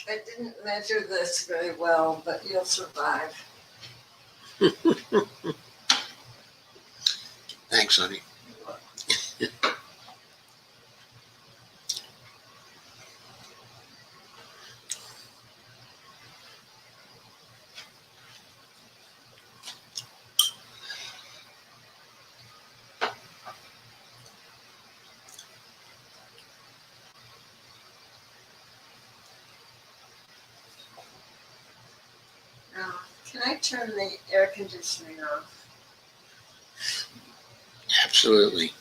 I didn't measure this very well, but you'll survive. Thanks, honey. Now, can I turn the air conditioning off? Absolutely.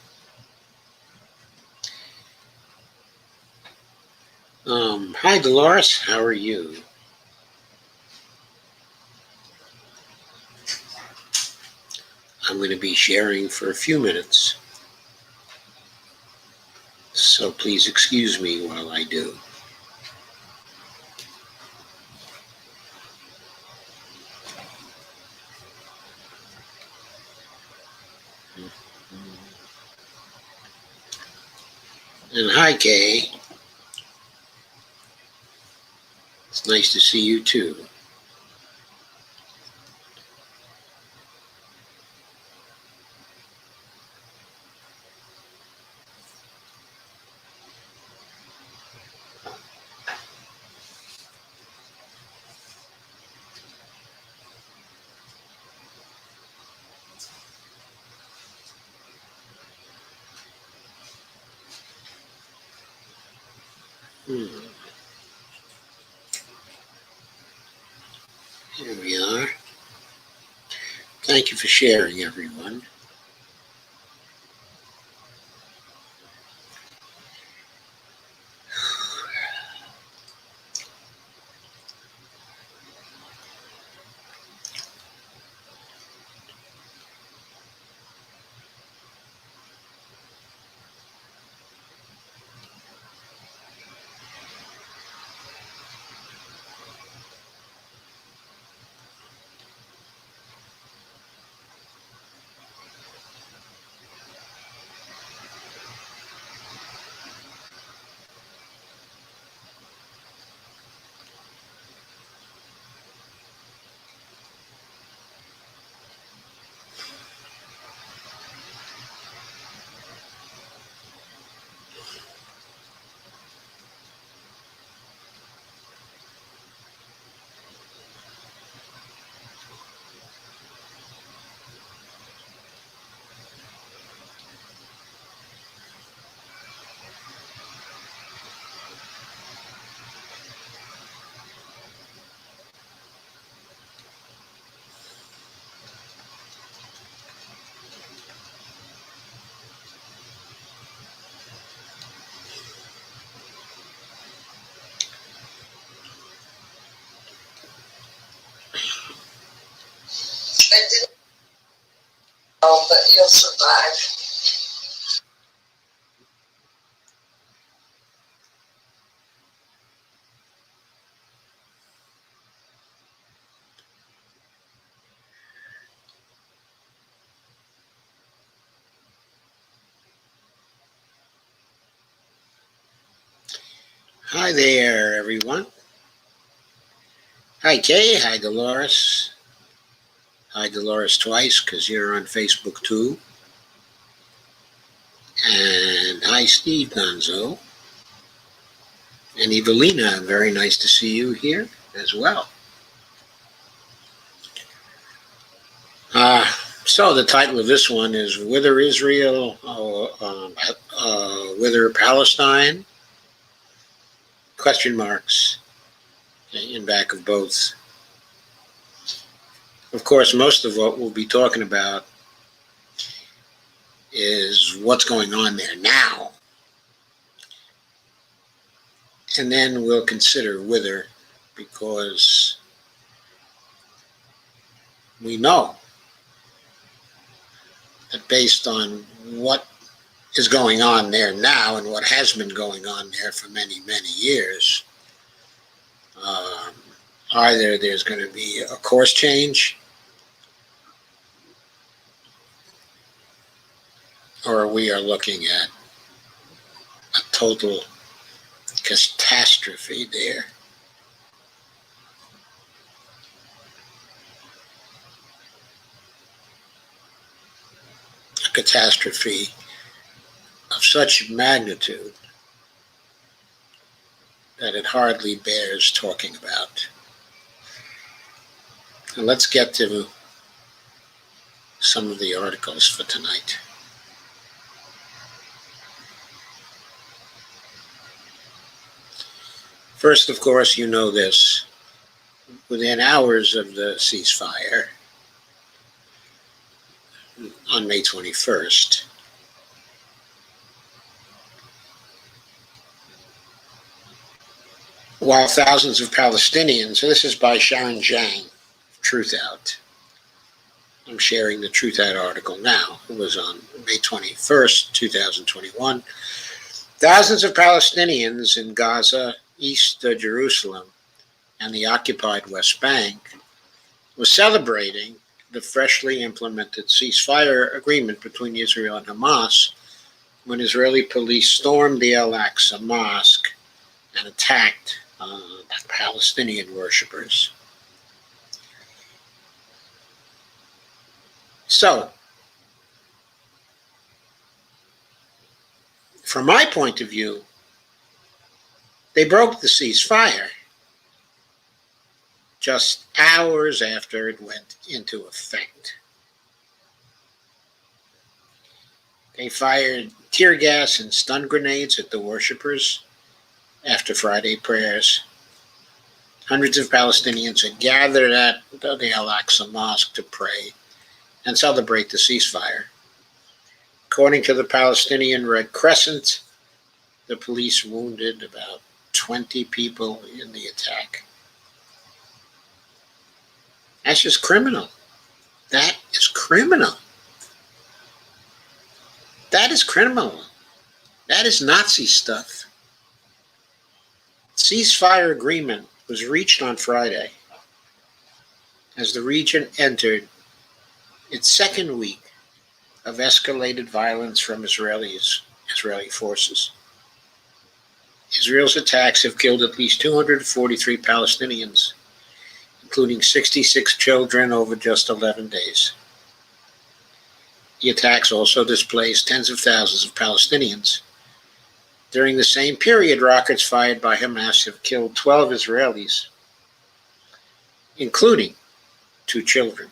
Hi, Dolores. How are you? I'm going to be sharing for a few minutes, so please excuse me while I do. And hi, Kay. It's nice to see you too. Here we are. Thank you for sharing, everyone. I didn't know, but you'll survive. Hi there, everyone. Hi, Kay. Hi, Dolores. Hi, Dolores twice, because you're on Facebook too. And hi, Steve Gonzo. And Evelina, very nice to see you here as well. So the title of this one is Whither Israel, Whither Palestine? Question marks in back of both. Of course, most of what we'll be talking about is what's going on there now. And then we'll consider whither, because we know that based on what is going on there now and what has been going on there for many, many years, either there's going to be a course change, or we are looking at a total catastrophe there. catastrophe of such magnitude that it hardly bears talking about. And let's get to some of the articles for tonight. First, of course, you know this. Within hours of the ceasefire on May 21st, while thousands of Palestinians, so this is by Sharon Zhang, Truth Out. I'm sharing the Truth Out article now. It was on May 21st, 2021. Thousands of Palestinians in Gaza, East Jerusalem, and the occupied West Bank were celebrating the freshly implemented ceasefire agreement between Israel and Hamas when Israeli police stormed the Al-Aqsa Mosque and attacked Palestinian worshippers. So, from my point of view, they broke the ceasefire just hours after it went into effect. They fired tear gas and stun grenades at the worshippers after Friday prayers. Hundreds of Palestinians had gathered at the Al-Aqsa Mosque to pray and celebrate the ceasefire. According to the Palestinian Red Crescent, the police wounded about 20 people in the attack. That's just criminal. That is criminal. That is criminal. That is Nazi stuff. Ceasefire agreement was reached on Friday as the region entered its second week of escalated violence from Israeli forces. Israel's attacks have killed at least 243 Palestinians, including 66 children over just 11 days. The attacks also displaced tens of thousands of Palestinians. During the same period, rockets fired by Hamas have killed 12 Israelis, including 2 children.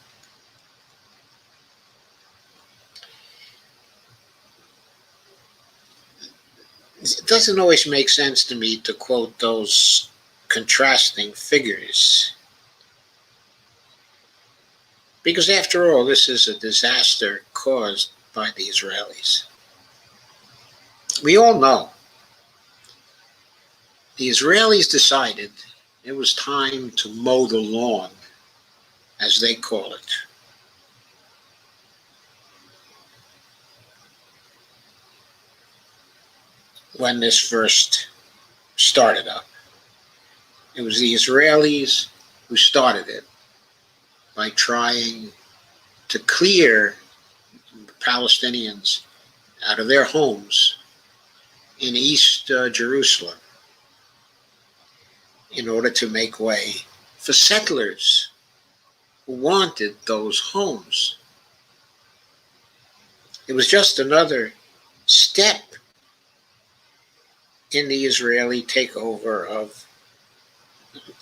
It doesn't always make sense to me to quote those contrasting figures, because after all, this is a disaster caused by the Israelis. We all know the Israelis decided it was time to mow the lawn, as they call it. When this first started up, it was the Israelis who started it by trying to clear Palestinians out of their homes in East Jerusalem in order to make way for settlers who wanted those homes. It was just another step in the Israeli takeover of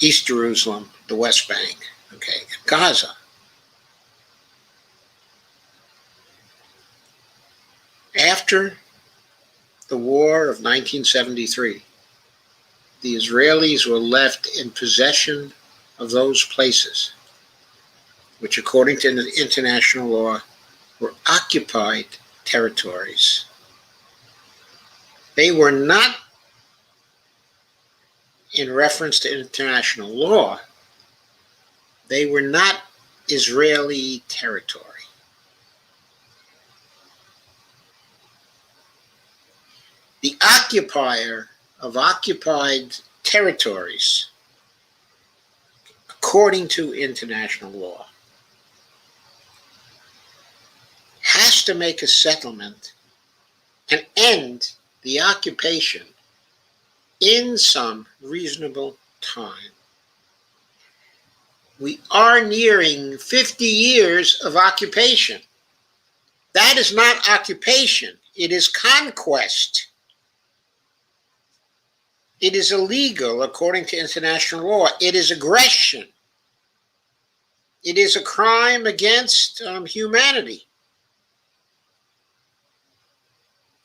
East Jerusalem, the West Bank, Gaza. After the war of 1973, the Israelis were left in possession of those places, which according to international law were occupied territories. They were not, in reference to international law, they were not Israeli territory. The occupier of occupied territories, according to international law, has to make a settlement and end the occupation in some reasonable time. We are nearing 50 years of occupation. That is not occupation. It is conquest. It is illegal according to international law. It is aggression. It is a crime against humanity.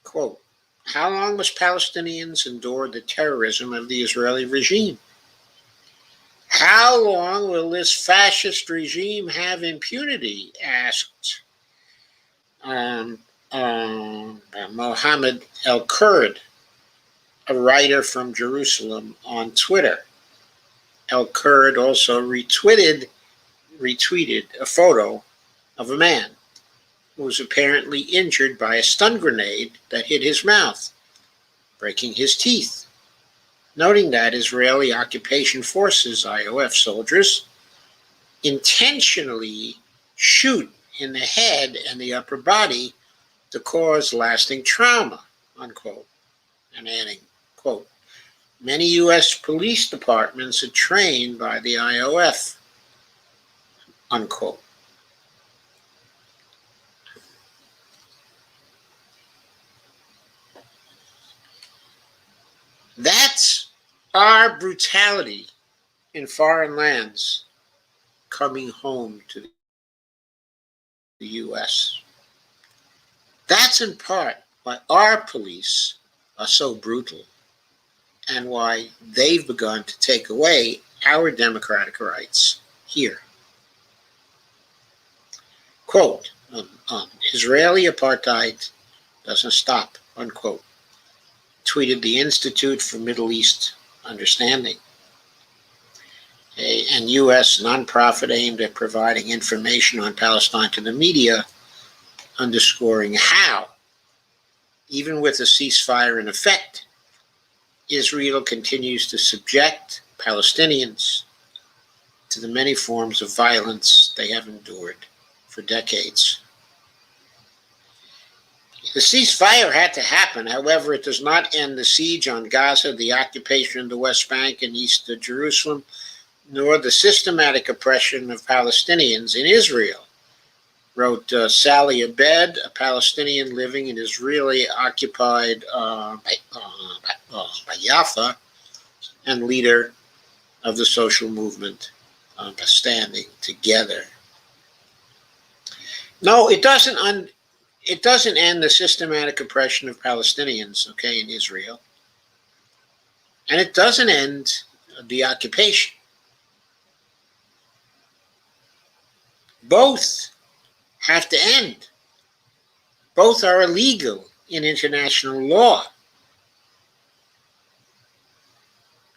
Quote, how long must Palestinians endure the terrorism of the Israeli regime? How long will this fascist regime have impunity? Asked Mohammed El-Kurd, a writer from Jerusalem, on Twitter. El-Kurd also retweeted a photo of a man who was apparently injured by a stun grenade that hit his mouth, breaking his teeth, noting that Israeli occupation forces, IOF soldiers, intentionally shoot in the head and the upper body to cause lasting trauma, unquote, and adding, quote, many U.S. police departments are trained by the IOF, unquote. That's our brutality in foreign lands coming home to the U.S. That's in part why our police are so brutal and why they've begun to take away our democratic rights here. Quote, Israeli apartheid doesn't stop, unquote, tweeted the Institute for Middle East Understanding, a U.S. nonprofit aimed at providing information on Palestine to the media, underscoring how, even with a ceasefire in effect, Israel continues to subject Palestinians to the many forms of violence they have endured for decades. The ceasefire had to happen. However, it does not end the siege on Gaza, the occupation of the West Bank and east of Jerusalem, nor the systematic oppression of Palestinians in Israel, wrote Sally Abed, a Palestinian living in Israeli-occupied Jaffa and leader of the social movement Standing Together. No, it doesn't end the systematic oppression of Palestinians, okay, in Israel. And it doesn't end the occupation. Both have to end. Both are illegal in international law.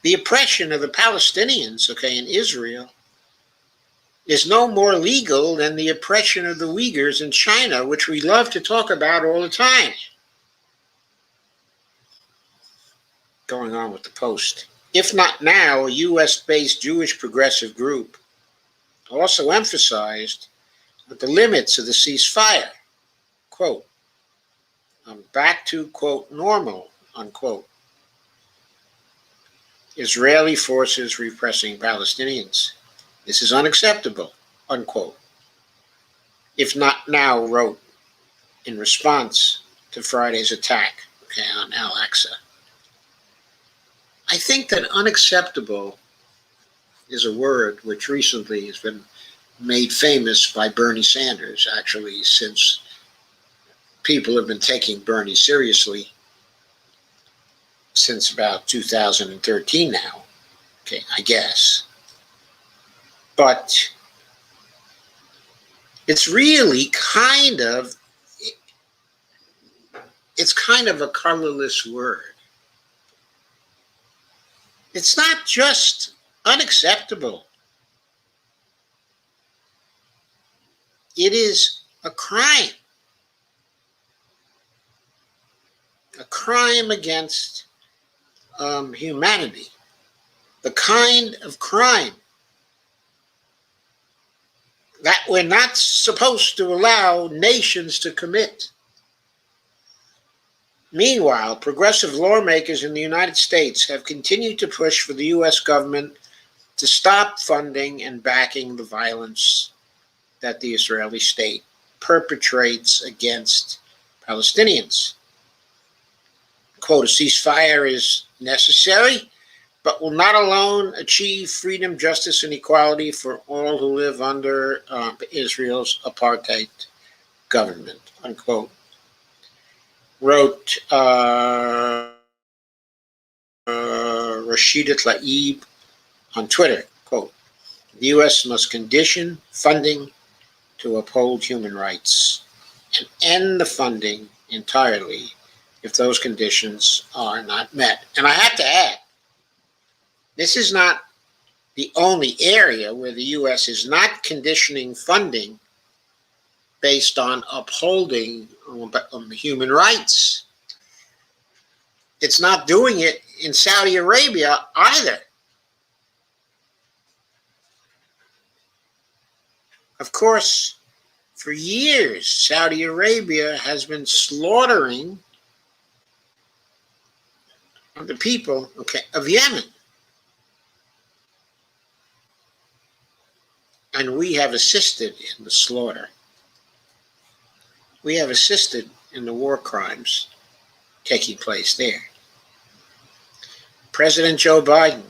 The oppression of the Palestinians, okay, in Israel is no more legal than the oppression of the Uyghurs in China, which we love to talk about all the time. Going on with the Post. If not now, a U.S.-based Jewish progressive group also emphasized the limits of the ceasefire. Quote, back to, quote, normal, unquote. Israeli forces repressing Palestinians. This is unacceptable, unquote. If not now, wrote in response to Friday's attack, okay, on Al-Aqsa. I think that unacceptable is a word which recently has been made famous by Bernie Sanders, actually, since people have been taking Bernie seriously since about 2013 now, okay, I guess. But it's really kind of a colorless word. It's not just unacceptable. It is a crime against humanity, the kind of crime that we're not supposed to allow nations to commit. Meanwhile, progressive lawmakers in the United States have continued to push for the U.S. government to stop funding and backing the violence that the Israeli state perpetrates against Palestinians. Quote, a ceasefire is necessary, but will not alone achieve freedom, justice, and equality for all who live under Israel's apartheid government, unquote. Wrote Rashida Tlaib on Twitter, quote, the U.S. must condition funding to uphold human rights and end the funding entirely if those conditions are not met. And I have to add, this is not the only area where the U.S. is not conditioning funding based on upholding human rights. It's not doing it in Saudi Arabia either. Of course, for years, Saudi Arabia has been slaughtering the people, of Yemen. And we have assisted in the slaughter. We have assisted in the war crimes taking place there. President Joe Biden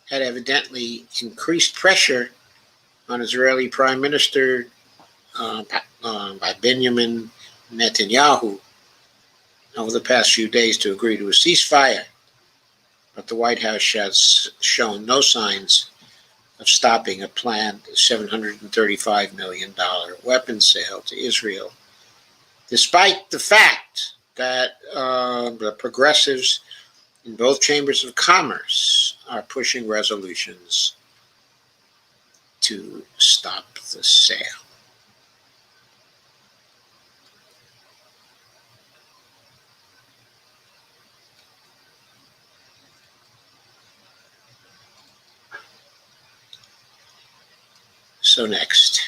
had evidently increased pressure on Israeli Prime Minister by Benjamin Netanyahu over the past few days to agree to a ceasefire. But the White House has shown no signs of stopping a planned $735 million weapons sale to Israel, despite the fact that the progressives in both chambers of commerce are pushing resolutions to stop the sale. So next.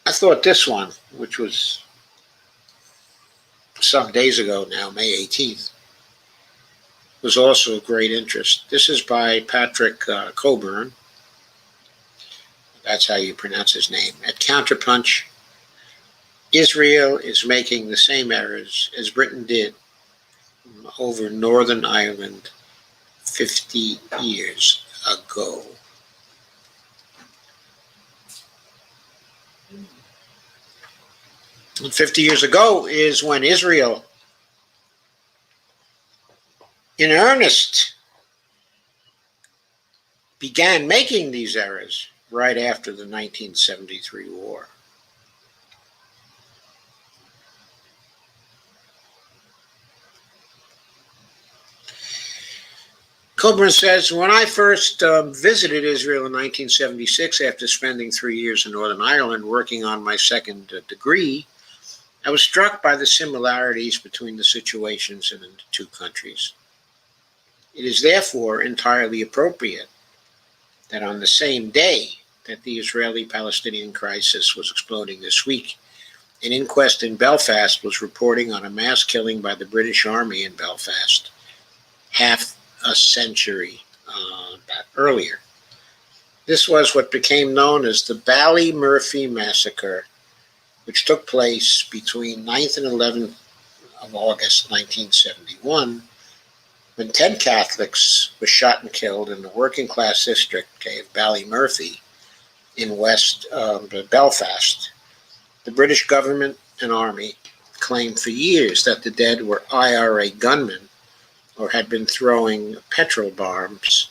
I thought this one, which was some days ago now, May 18th, was also of great interest. This is by Patrick Coburn. That's how you pronounce his name. At Counterpunch, Israel is making the same errors as Britain did over Northern Ireland 50 years ago. And 50 years ago is when Israel, in earnest, began making these errors right after the 1973 war. Coburn says, when I first visited Israel in 1976 after spending 3 years in Northern Ireland working on my second degree, I was struck by the similarities between the situations in the two countries. It is therefore entirely appropriate that on the same day that the Israeli-Palestinian crisis was exploding this week, an inquest in Belfast was reporting on a mass killing by the British Army in Belfast half a century earlier. This was what became known as the Bally Massacre, which took place between 9th and 11th of August 1971, when 10 Catholics were shot and killed in the working class district of Ballymurphy in West Belfast. The British government and army claimed for years that the dead were IRA gunmen or had been throwing petrol bombs,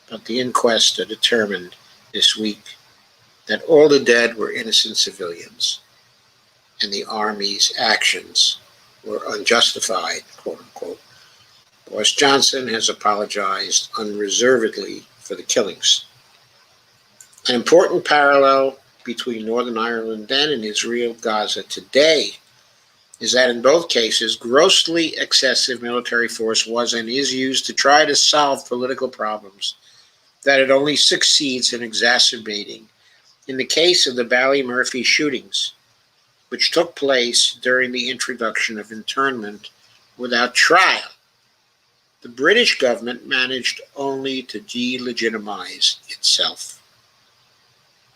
but the inquest determined this week that all the dead were innocent civilians and the army's actions were unjustified, quote unquote. Boris Johnson has apologized unreservedly for the killings. An important parallel between Northern Ireland then and Israel, Gaza today, is that in both cases, grossly excessive military force was and is used to try to solve political problems that it only succeeds in exacerbating. In the case of the Ballymurphy shootings, which took place during the introduction of internment without trial. The British government managed only to delegitimize itself,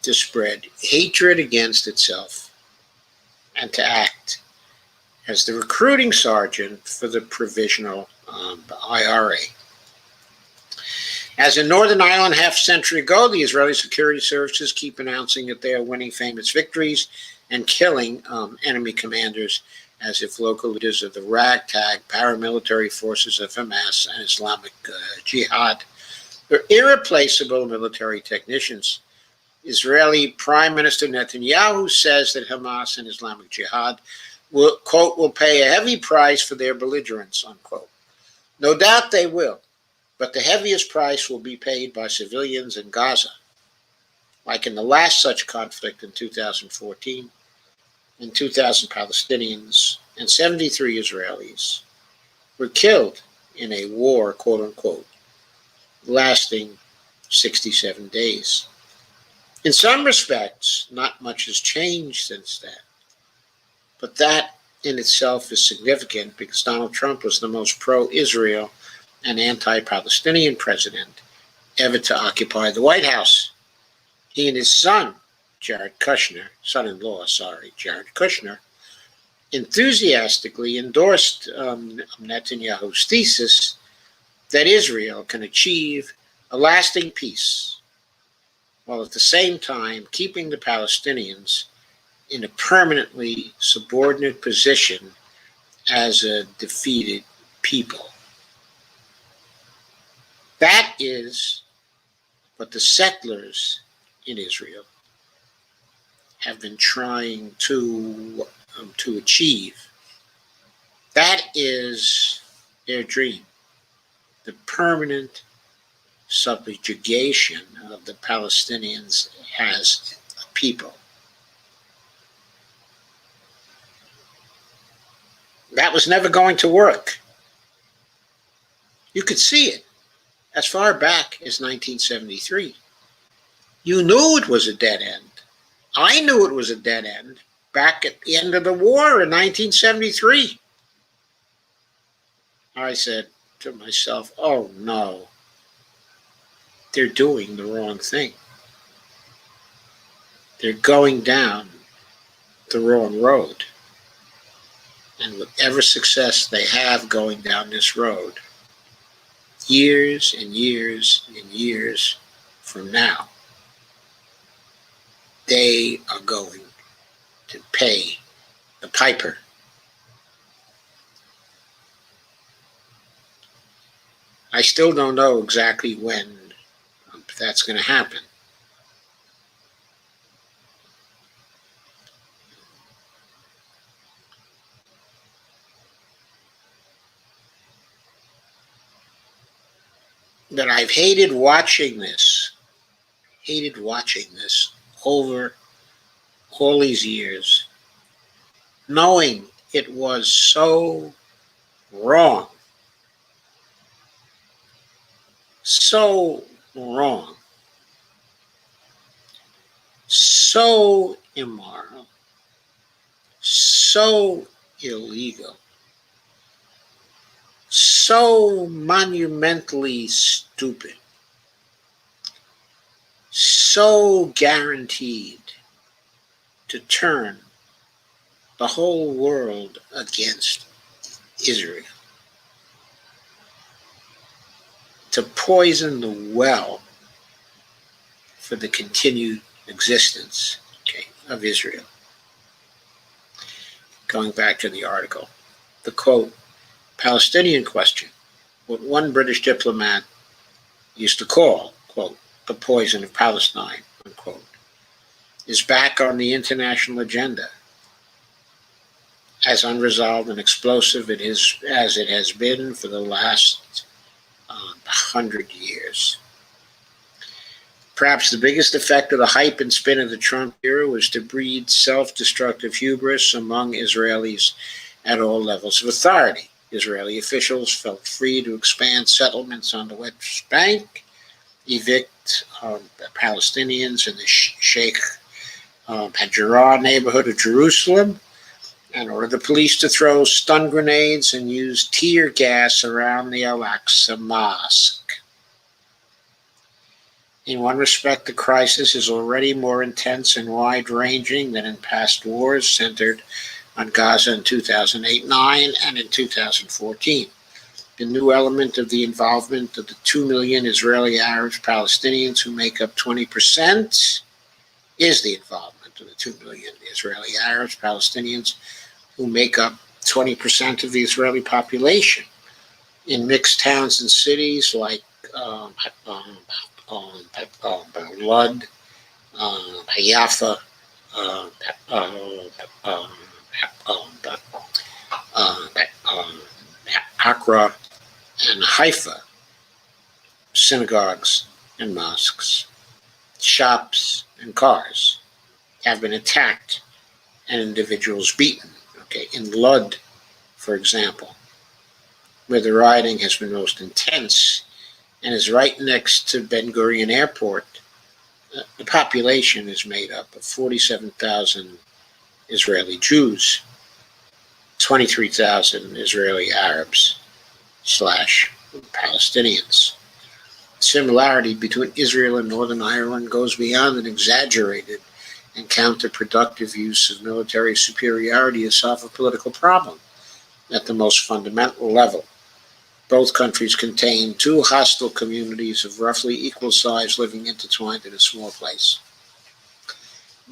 to spread hatred against itself, and to act as the recruiting sergeant for the provisional IRA. As in Northern Ireland half a century ago, the Israeli security services keep announcing that they are winning famous victories and killing enemy commanders as if local leaders of the ragtag paramilitary forces of Hamas and Islamic Jihad are irreplaceable military technicians. Israeli Prime Minister Netanyahu says that Hamas and Islamic Jihad will, quote, will pay a heavy price for their belligerence, unquote. No doubt they will. But the heaviest price will be paid by civilians in Gaza. Like in the last such conflict in 2014, 2,000 Palestinians and 73 Israelis were killed in a war, quote unquote, lasting 67 days. In some respects, not much has changed since then. But that in itself is significant because Donald Trump was the most pro-Israel and anti-Palestinian president ever to occupy the White House. He and his son, Jared Kushner, Jared Kushner, enthusiastically endorsed Netanyahu's thesis that Israel can achieve a lasting peace, while at the same time keeping the Palestinians in a permanently subordinate position as a defeated people. That is what the settlers in Israel have been trying to achieve. That is their dream, the permanent subjugation of the Palestinians as a people. That was never going to work. You could see it as far back as 1973. You knew it was a dead end. I knew it was a dead end back at the end of the war in 1973. I said to myself, oh no, they're doing the wrong thing. They're going down the wrong road. And whatever success they have going down this road, years and years and years from now, they are going to pay the piper. I still don't know exactly when that's going to happen. But I've hated watching this over all these years, knowing it was so wrong, so immoral, so illegal, so monumentally stupid, so guaranteed to turn the whole world against Israel, to poison the well for the continued existence, of Israel. Going back to the article, the quote, Palestinian question, what one British diplomat used to call, quote, the poison of Palestine, unquote, is back on the international agenda, as unresolved and explosive as it has been for the last 100 years. Perhaps the biggest effect of the hype and spin of the Trump era was to breed self-destructive hubris among Israelis at all levels of authority. Israeli officials felt free to expand settlements on the West Bank, evict Palestinians in the Sheikh Jarrah neighborhood of Jerusalem, and ordered the police to throw stun grenades and use tear gas around the Al-Aqsa Mosque. In one respect, the crisis is already more intense and wide-ranging than in past wars centered on Gaza in 2008-9 and in 2014. The new element of the involvement of the 2 million Israeli Arab Palestinians who make up 20% is the involvement of the 2 million Israeli Arab Palestinians who make up 20% of the Israeli population in mixed towns and cities like Lud, Haifa, Accra, and Haifa, synagogues and mosques, shops and cars have been attacked and individuals beaten. In Lud, for example, where the rioting has been most intense and is right next to Ben Gurion Airport, the population is made up of 47,000 Israeli Jews, 23,000 Israeli Arabs / Palestinians. Similarity between Israel and Northern Ireland goes beyond an exaggerated and counterproductive use of military superiority to solve a political problem at the most fundamental level. Both countries contain two hostile communities of roughly equal size living intertwined in a small place.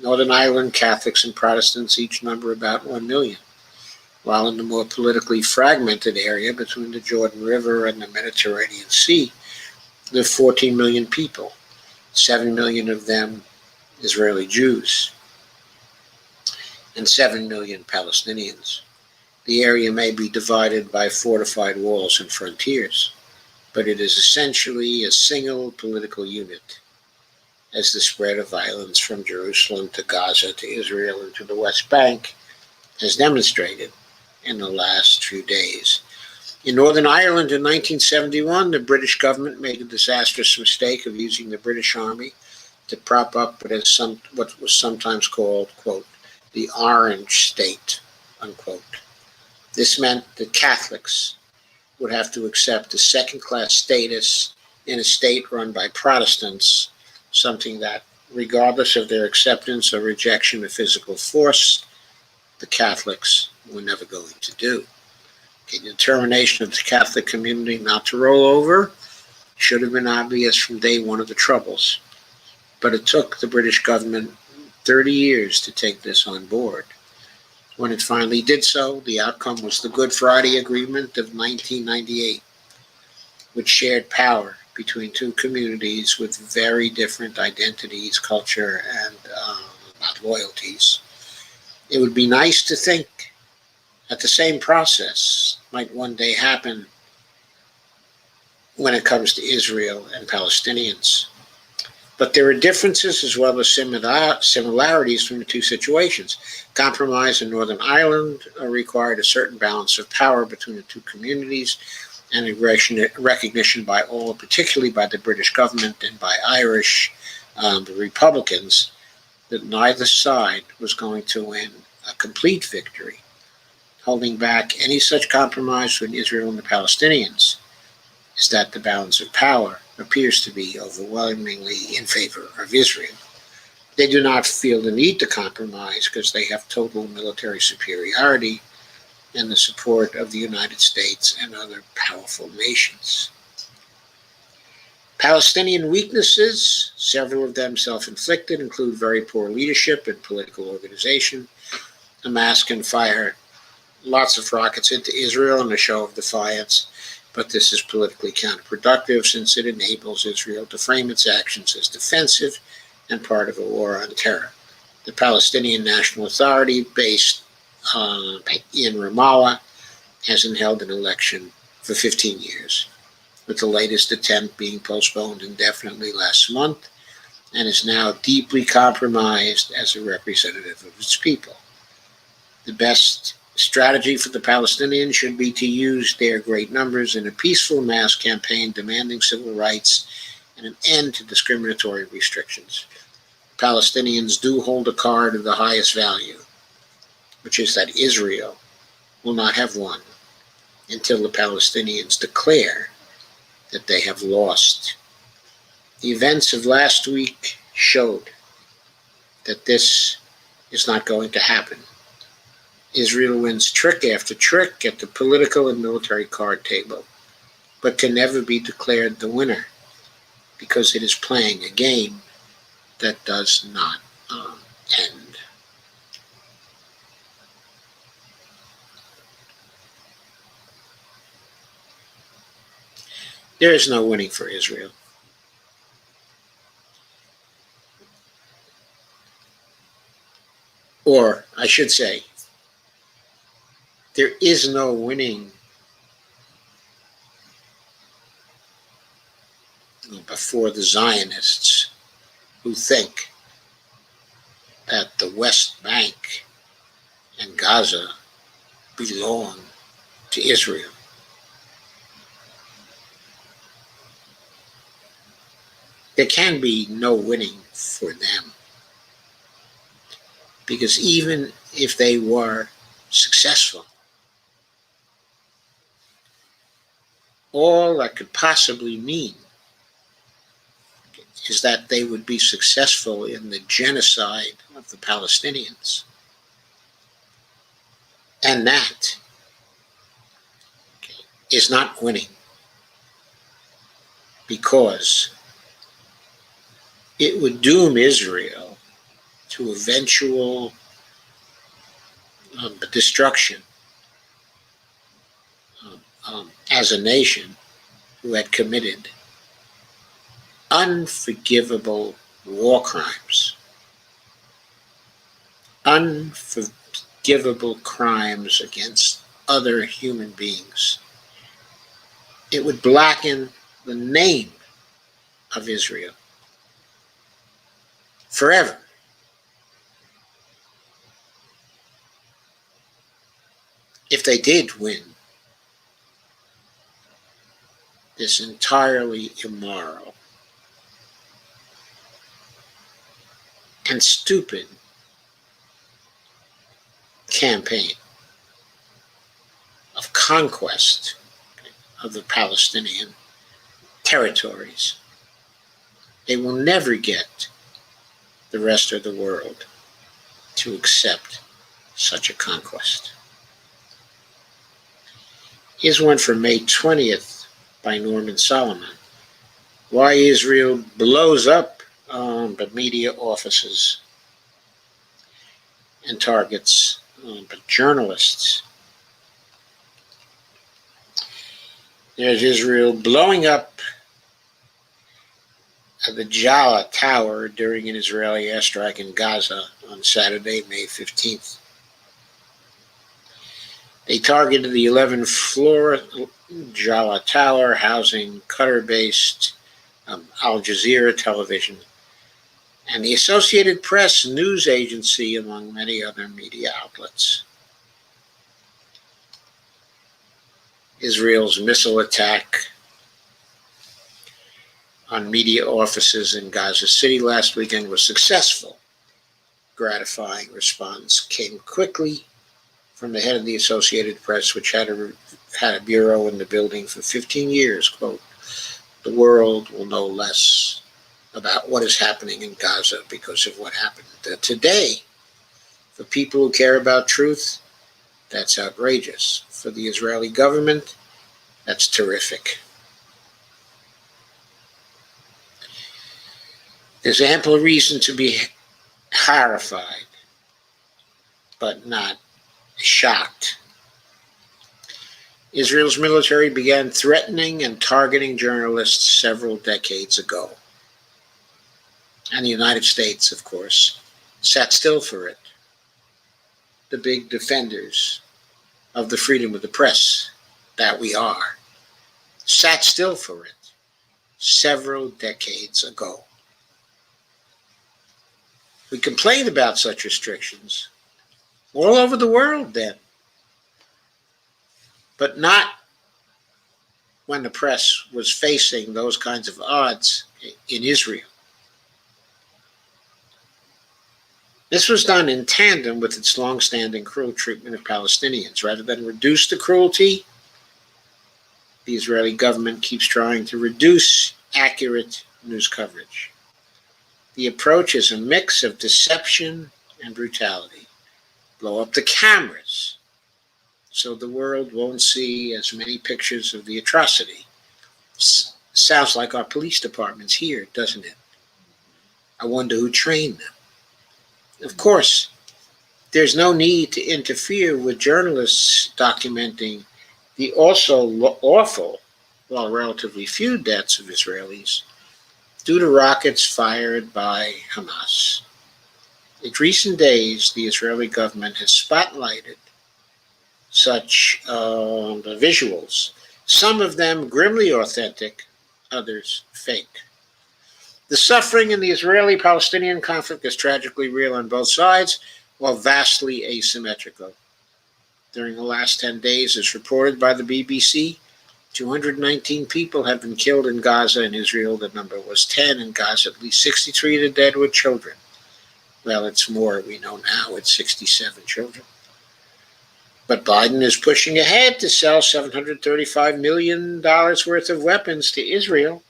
Northern Ireland Catholics and Protestants each number about 1 million, while in the more politically fragmented area between the Jordan River and the Mediterranean Sea live 14 million people, 7 million of them Israeli Jews, and 7 million Palestinians. The area may be divided by fortified walls and frontiers, but it is essentially a single political unit, as the spread of violence from Jerusalem to Gaza to Israel and to the West Bank has demonstrated in the last few days. In Northern Ireland in 1971, the British government made a disastrous mistake of using the British Army to prop up what was sometimes called, quote, the Orange State, unquote. This meant that Catholics would have to accept a second-class status in a state run by Protestants, something that, regardless of their acceptance or rejection of physical force, the Catholics were never going to do. The determination of the Catholic community not to roll over should have been obvious from day one of the Troubles, but it took the British government 30 years to take this on board. When it finally did so, the outcome was the Good Friday Agreement of 1998, which shared power between two communities with very different identities, culture, and loyalties. It would be nice to think that the same process might one day happen when it comes to Israel and Palestinians. But there are differences as well as similarities from the two situations. Compromise in Northern Ireland required a certain balance of power between the two communities and a recognition by all, particularly by the British government and by Irish the Republicans, that neither side was going to win a complete victory. Holding back any such compromise between Israel and the Palestinians is that the balance of power appears to be overwhelmingly in favor of Israel. They do not feel the need to compromise because they have total military superiority and the support of the United States and other powerful nations. Palestinian weaknesses, several of them self-inflicted, include very poor leadership and political organization. Hamas can fire lots of rockets into Israel in a show of defiance, but this is politically counterproductive since it enables Israel to frame its actions as defensive and part of a war on terror. The Palestinian National Authority, based in Ramallah, hasn't held an election for 15 years, with the latest attempt being postponed indefinitely last month, and is now deeply compromised as a representative of its people. The best strategy for the Palestinians should be to use their great numbers in a peaceful mass campaign demanding civil rights and an end to discriminatory restrictions. Palestinians do hold a card of the highest value, which is that Israel will not have won until the Palestinians declare that they have lost. The events of last week showed that this is not going to happen. Israel wins trick after trick at the political and military card table, but can never be declared the winner because it is playing a game that does not end. There is no winning for Israel. Or, I should say, there is no winning before the Zionists who think that the West Bank and Gaza belong to Israel. There can be no winning for them, because even if they were successful, all that could possibly mean is that they would be successful in the genocide of the Palestinians. And that is not winning, because it would doom Israel to eventual destruction as a nation who had committed unforgivable war crimes, unforgivable crimes against other human beings. It would blacken the name of Israel forever. If they did win this entirely immoral and stupid campaign of conquest of the Palestinian territories, they will never get the rest of the world to accept such a conquest. Here's one from May 20th by Norman Solomon. Why Israel blows up the media offices and targets but journalists. There's Israel blowing up the Jallah Tower during an Israeli airstrike in Gaza on Saturday, May 15th. They targeted the 11th-floor Jallah Tower, housing Qatar-based Al Jazeera television and the Associated Press news agency, among many other media outlets. Israel's missile attack on media offices in Gaza City last weekend was successful. Gratifying response came quickly from the head of the Associated Press, which had a bureau in the building for 15 years. Quote, the world will know less about what is happening in Gaza because of what happened today. For people who care about truth, that's outrageous. For the Israeli government, that's terrific. There's ample reason to be horrified, but not shocked. Israel's military began threatening and targeting journalists several decades ago. And the United States, of course, sat still for it. The big defenders of the freedom of the press that we are, sat still for it several decades ago. We complained about such restrictions all over the world then, but not when the press was facing those kinds of odds in Israel. This was done in tandem with its long-standing cruel treatment of Palestinians. Rather than reduce the cruelty, the Israeli government keeps trying to reduce accurate news coverage. The approach is a mix of deception and brutality. Blow up the cameras so the world won't see as many pictures of the atrocity. Sounds like our police departments here, doesn't it? I wonder who trained them. Of course, there's no need to interfere with journalists documenting the also awful, while relatively few deaths of Israelis due to rockets fired by Hamas. In recent days, the Israeli government has spotlighted such visuals, some of them grimly authentic, others fake. The suffering in the Israeli-Palestinian conflict is tragically real on both sides, while vastly asymmetrical. During the last 10 days, as reported by the BBC, 219 people have been killed in Gaza. In Israel, the number was 10. In Gaza, at least 63 of the dead were children. Well, it's more, we know now, it's 67 children. But Biden is pushing ahead to sell $735 million worth of weapons to Israel.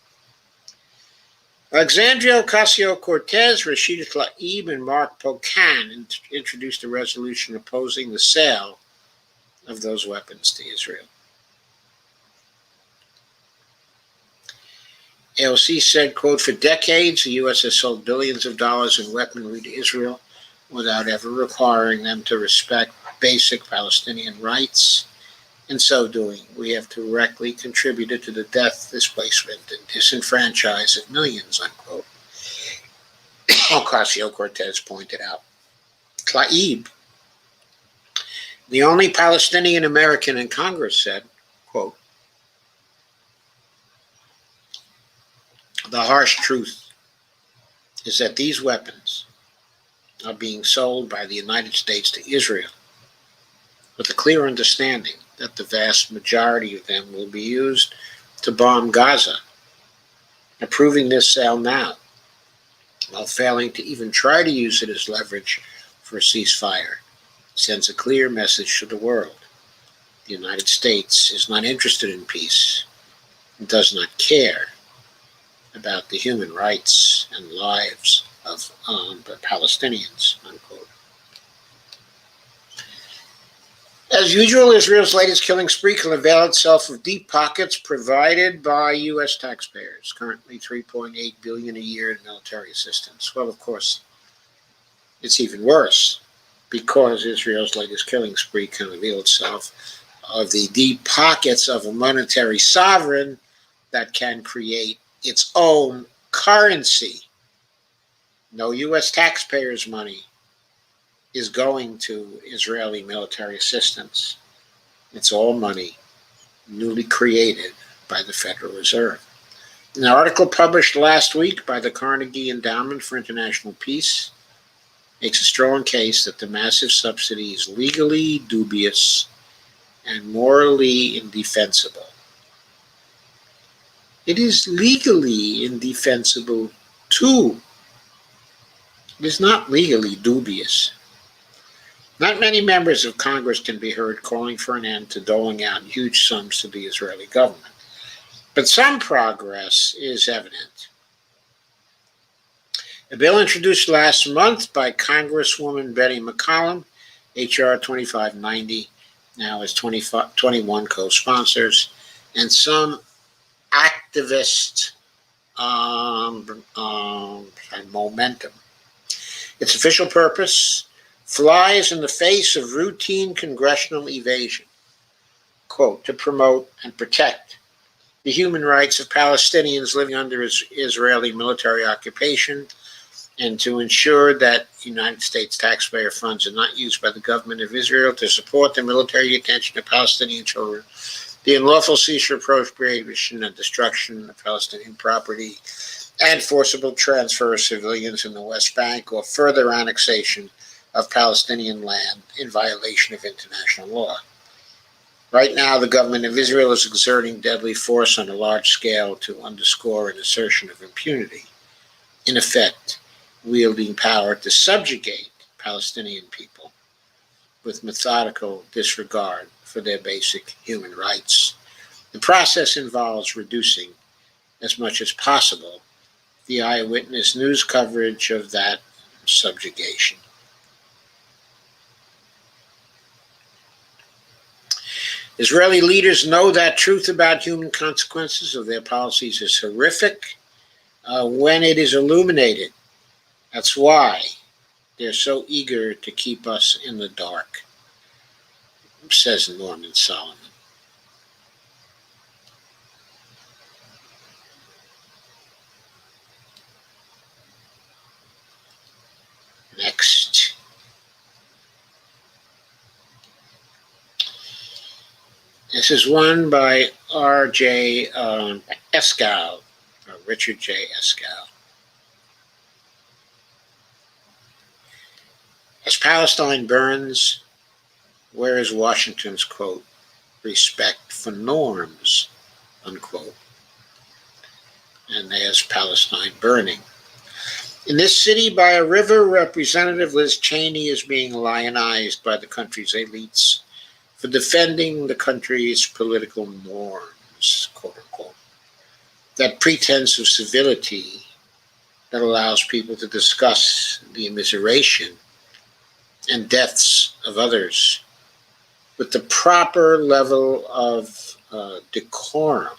Alexandria Ocasio-Cortez, Rashida Tlaib, and Mark Pocan introduced a resolution opposing the sale of those weapons to Israel. AOC said, quote, "For decades, the U.S. has sold billions of dollars in weaponry to Israel without ever requiring them to respect basic Palestinian rights. In so doing, we have directly contributed to the death, displacement, and disenfranchisement of millions," unquote. Ocasio-Cortez pointed out. Tlaib, the only Palestinian American in Congress, said, quote, "The harsh truth is that these weapons are being sold by the United States to Israel with a clear understanding that the vast majority of them will be used to bomb Gaza. Approving this sale now, while failing to even try to use it as leverage for a ceasefire, sends a clear message to the world. The United States is not interested in peace and does not care about the human rights and lives of the Palestinians," unquote. As usual, Israel's latest killing spree can avail itself of deep pockets provided by U.S. taxpayers, currently $3.8 billion a year in military assistance. Well, of course, it's even worse, because Israel's latest killing spree can avail itself of the deep pockets of a monetary sovereign that can create its own currency. No U.S. taxpayers' money is going to Israeli military assistance. It's all money newly created by the Federal Reserve. An article published last week by the Carnegie Endowment for International Peace makes a strong case that the massive subsidy is legally dubious and morally indefensible. It is legally indefensible too. It is not legally dubious. Not many members of Congress can be heard calling for an end to doling out huge sums to the Israeli government. But some progress is evident. A bill introduced last month by Congresswoman Betty McCollum, H.R. 2590, now has 21 co-sponsors, and some activist momentum. Its official purpose flies in the face of routine congressional evasion, quote, "to promote and protect the human rights of Palestinians living under Israeli military occupation, and to ensure that United States taxpayer funds are not used by the government of Israel to support the military detention of Palestinian children, the unlawful seizure, appropriation, and destruction of Palestinian property, and forcible transfer of civilians in the West Bank, or further annexation of Palestinian land in violation of international law." Right now, the government of Israel is exerting deadly force on a large scale to underscore an assertion of impunity, in effect, wielding power to subjugate Palestinian people with methodical disregard for their basic human rights. The process involves reducing, as much as possible, the eyewitness news coverage of that subjugation. Israeli leaders know that truth about human consequences of their policies is horrific when it is illuminated. That's why they're so eager to keep us in the dark, says Norman Solomon. Next. This is one by R.J. Eskow, Richard J. Eskow. As Palestine burns, where is Washington's, quote, respect for norms, unquote? And there's Palestine burning. In this city by a river, Representative Liz Cheney is being lionized by the country's elites for defending the country's political norms, quote unquote. That pretense of civility that allows people to discuss the immiseration and deaths of others with the proper level of decorum.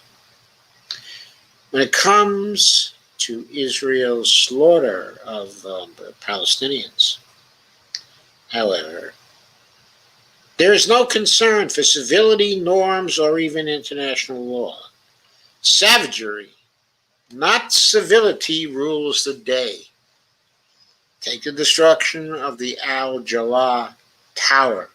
When it comes to Israel's slaughter of Palestinians, however, there is no concern for civility, norms, or even international law. Savagery, not civility, rules the day. Take the destruction of the Al-Jalaa Tower,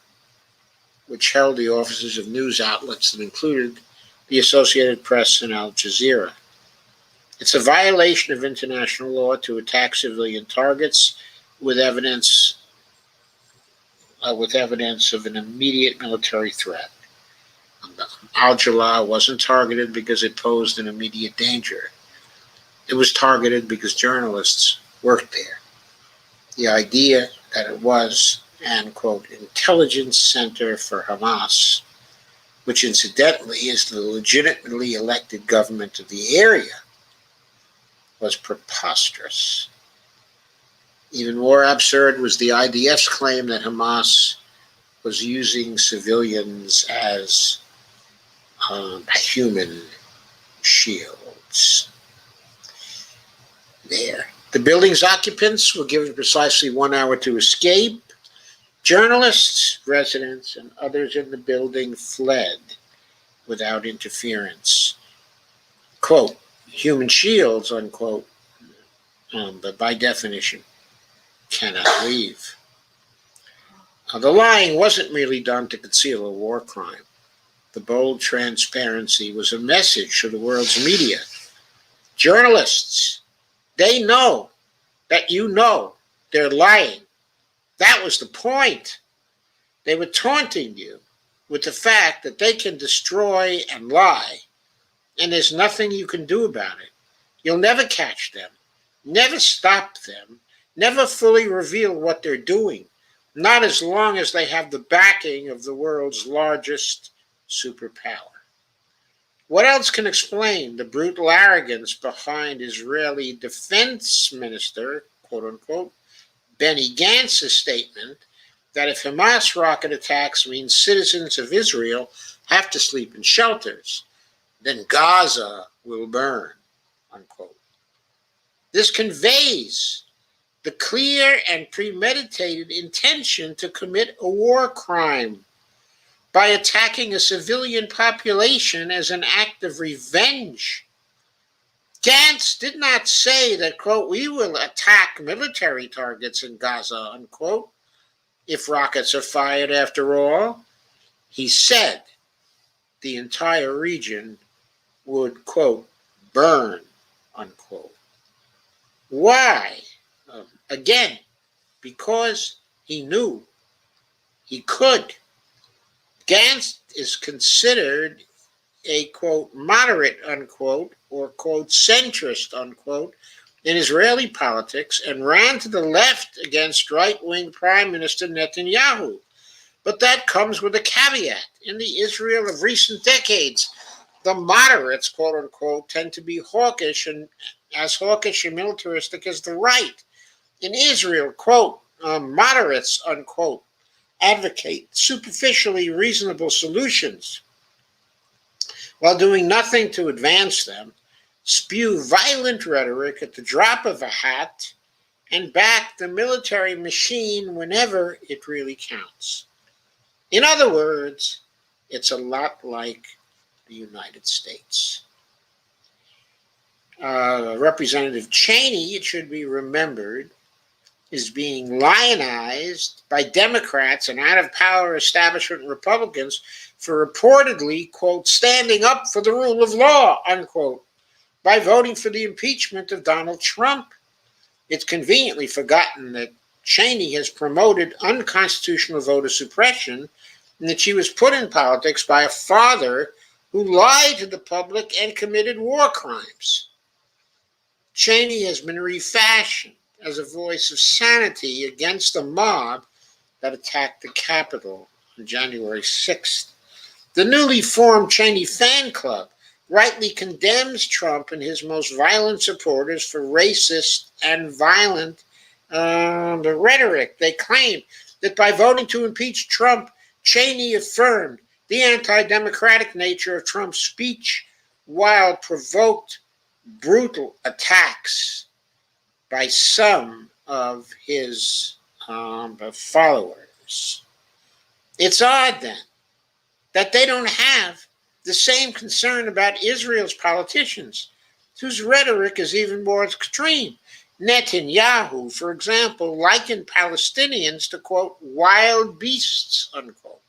which held the offices of news outlets that included the Associated Press and Al Jazeera. It's a violation of international law to attack civilian targets with evidence of an immediate military threat. Al-Jalaa wasn't targeted because it posed an immediate danger. It was targeted because journalists worked there. The idea that it was an, quote, intelligence center for Hamas, which incidentally is the legitimately elected government of the area, was preposterous. Even more absurd was the IDF's claim that Hamas was using civilians as human shields. There. The building's occupants were given precisely 1 hour to escape. Journalists, residents, and others in the building fled without interference. Quote, human shields, unquote, but by definition, cannot leave. The lying wasn't merely done to conceal a war crime. The bold transparency was a message to the world's media. Journalists, they know that you know they're lying. That was the point. They were taunting you with the fact that they can destroy and lie, and there's nothing you can do about it. You'll never catch them, never stop them, never fully reveal what they're doing, not as long as they have the backing of the world's largest superpower. What else can explain the brutal arrogance behind Israeli Defense Minister, quote unquote, Benny Gantz's statement that if Hamas rocket attacks mean citizens of Israel have to sleep in shelters, then Gaza will burn, unquote. This conveys the clear and premeditated intention to commit a war crime by attacking a civilian population as an act of revenge. Gantz did not say that, quote, we will attack military targets in Gaza, unquote, if rockets are fired after all. He said the entire region would, quote, burn, unquote. Why? Again, because he knew he could. Gantz is considered a, quote, moderate, unquote, or, quote, centrist, unquote, in Israeli politics and ran to the left against right-wing Prime Minister Netanyahu. But that comes with a caveat. In the Israel of recent decades, the moderates, quote unquote, tend to be hawkish and militaristic as the right. In Israel, quote, moderates, unquote, advocate superficially reasonable solutions while doing nothing to advance them, spew violent rhetoric at the drop of a hat, and back the military machine whenever it really counts. In other words, it's a lot like the United States. Representative Cheney, it should be remembered, is being lionized by Democrats and out-of-power establishment Republicans for reportedly, quote, standing up for the rule of law, unquote, by voting for the impeachment of Donald Trump. It's conveniently forgotten that Cheney has promoted unconstitutional voter suppression and that she was put in politics by a father who lied to the public and committed war crimes. Cheney has been refashioned as a voice of sanity against the mob that attacked the Capitol on January 6th. The newly formed Cheney fan club rightly condemns Trump and his most violent supporters for racist and violent rhetoric. They claim that by voting to impeach Trump, Cheney affirmed the anti-democratic nature of Trump's speech while provoked brutal attacks by some of his followers. It's odd then that they don't have the same concern about Israel's politicians, whose rhetoric is even more extreme. Netanyahu, for example, likened Palestinians to, quote, wild beasts, unquote.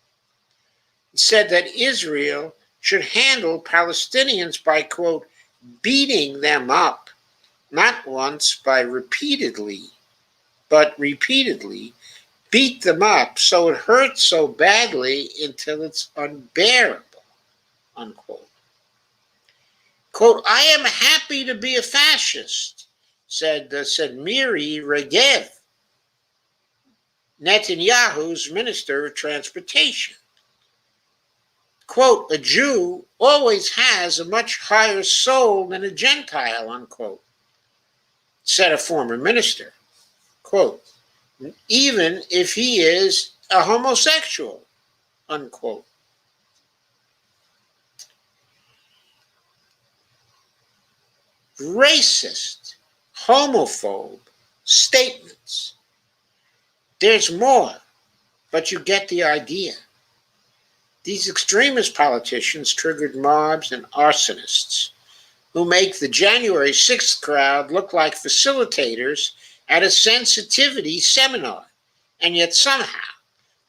He said that Israel should handle Palestinians by, quote, beating them up, not once by repeatedly, but repeatedly beat them up so it hurts so badly until it's unbearable, unquote. Quote, I am happy to be a fascist, said Miri Regev, Netanyahu's Minister of Transportation. Quote, a Jew always has a much higher soul than a Gentile, unquote, said a former minister. Quote, even if he is a homosexual, unquote. Racist, homophobe statements. There's more, but you get the idea. These extremist politicians triggered mobs and arsonists who make the January 6th crowd look like facilitators at a sensitivity seminar. And yet somehow,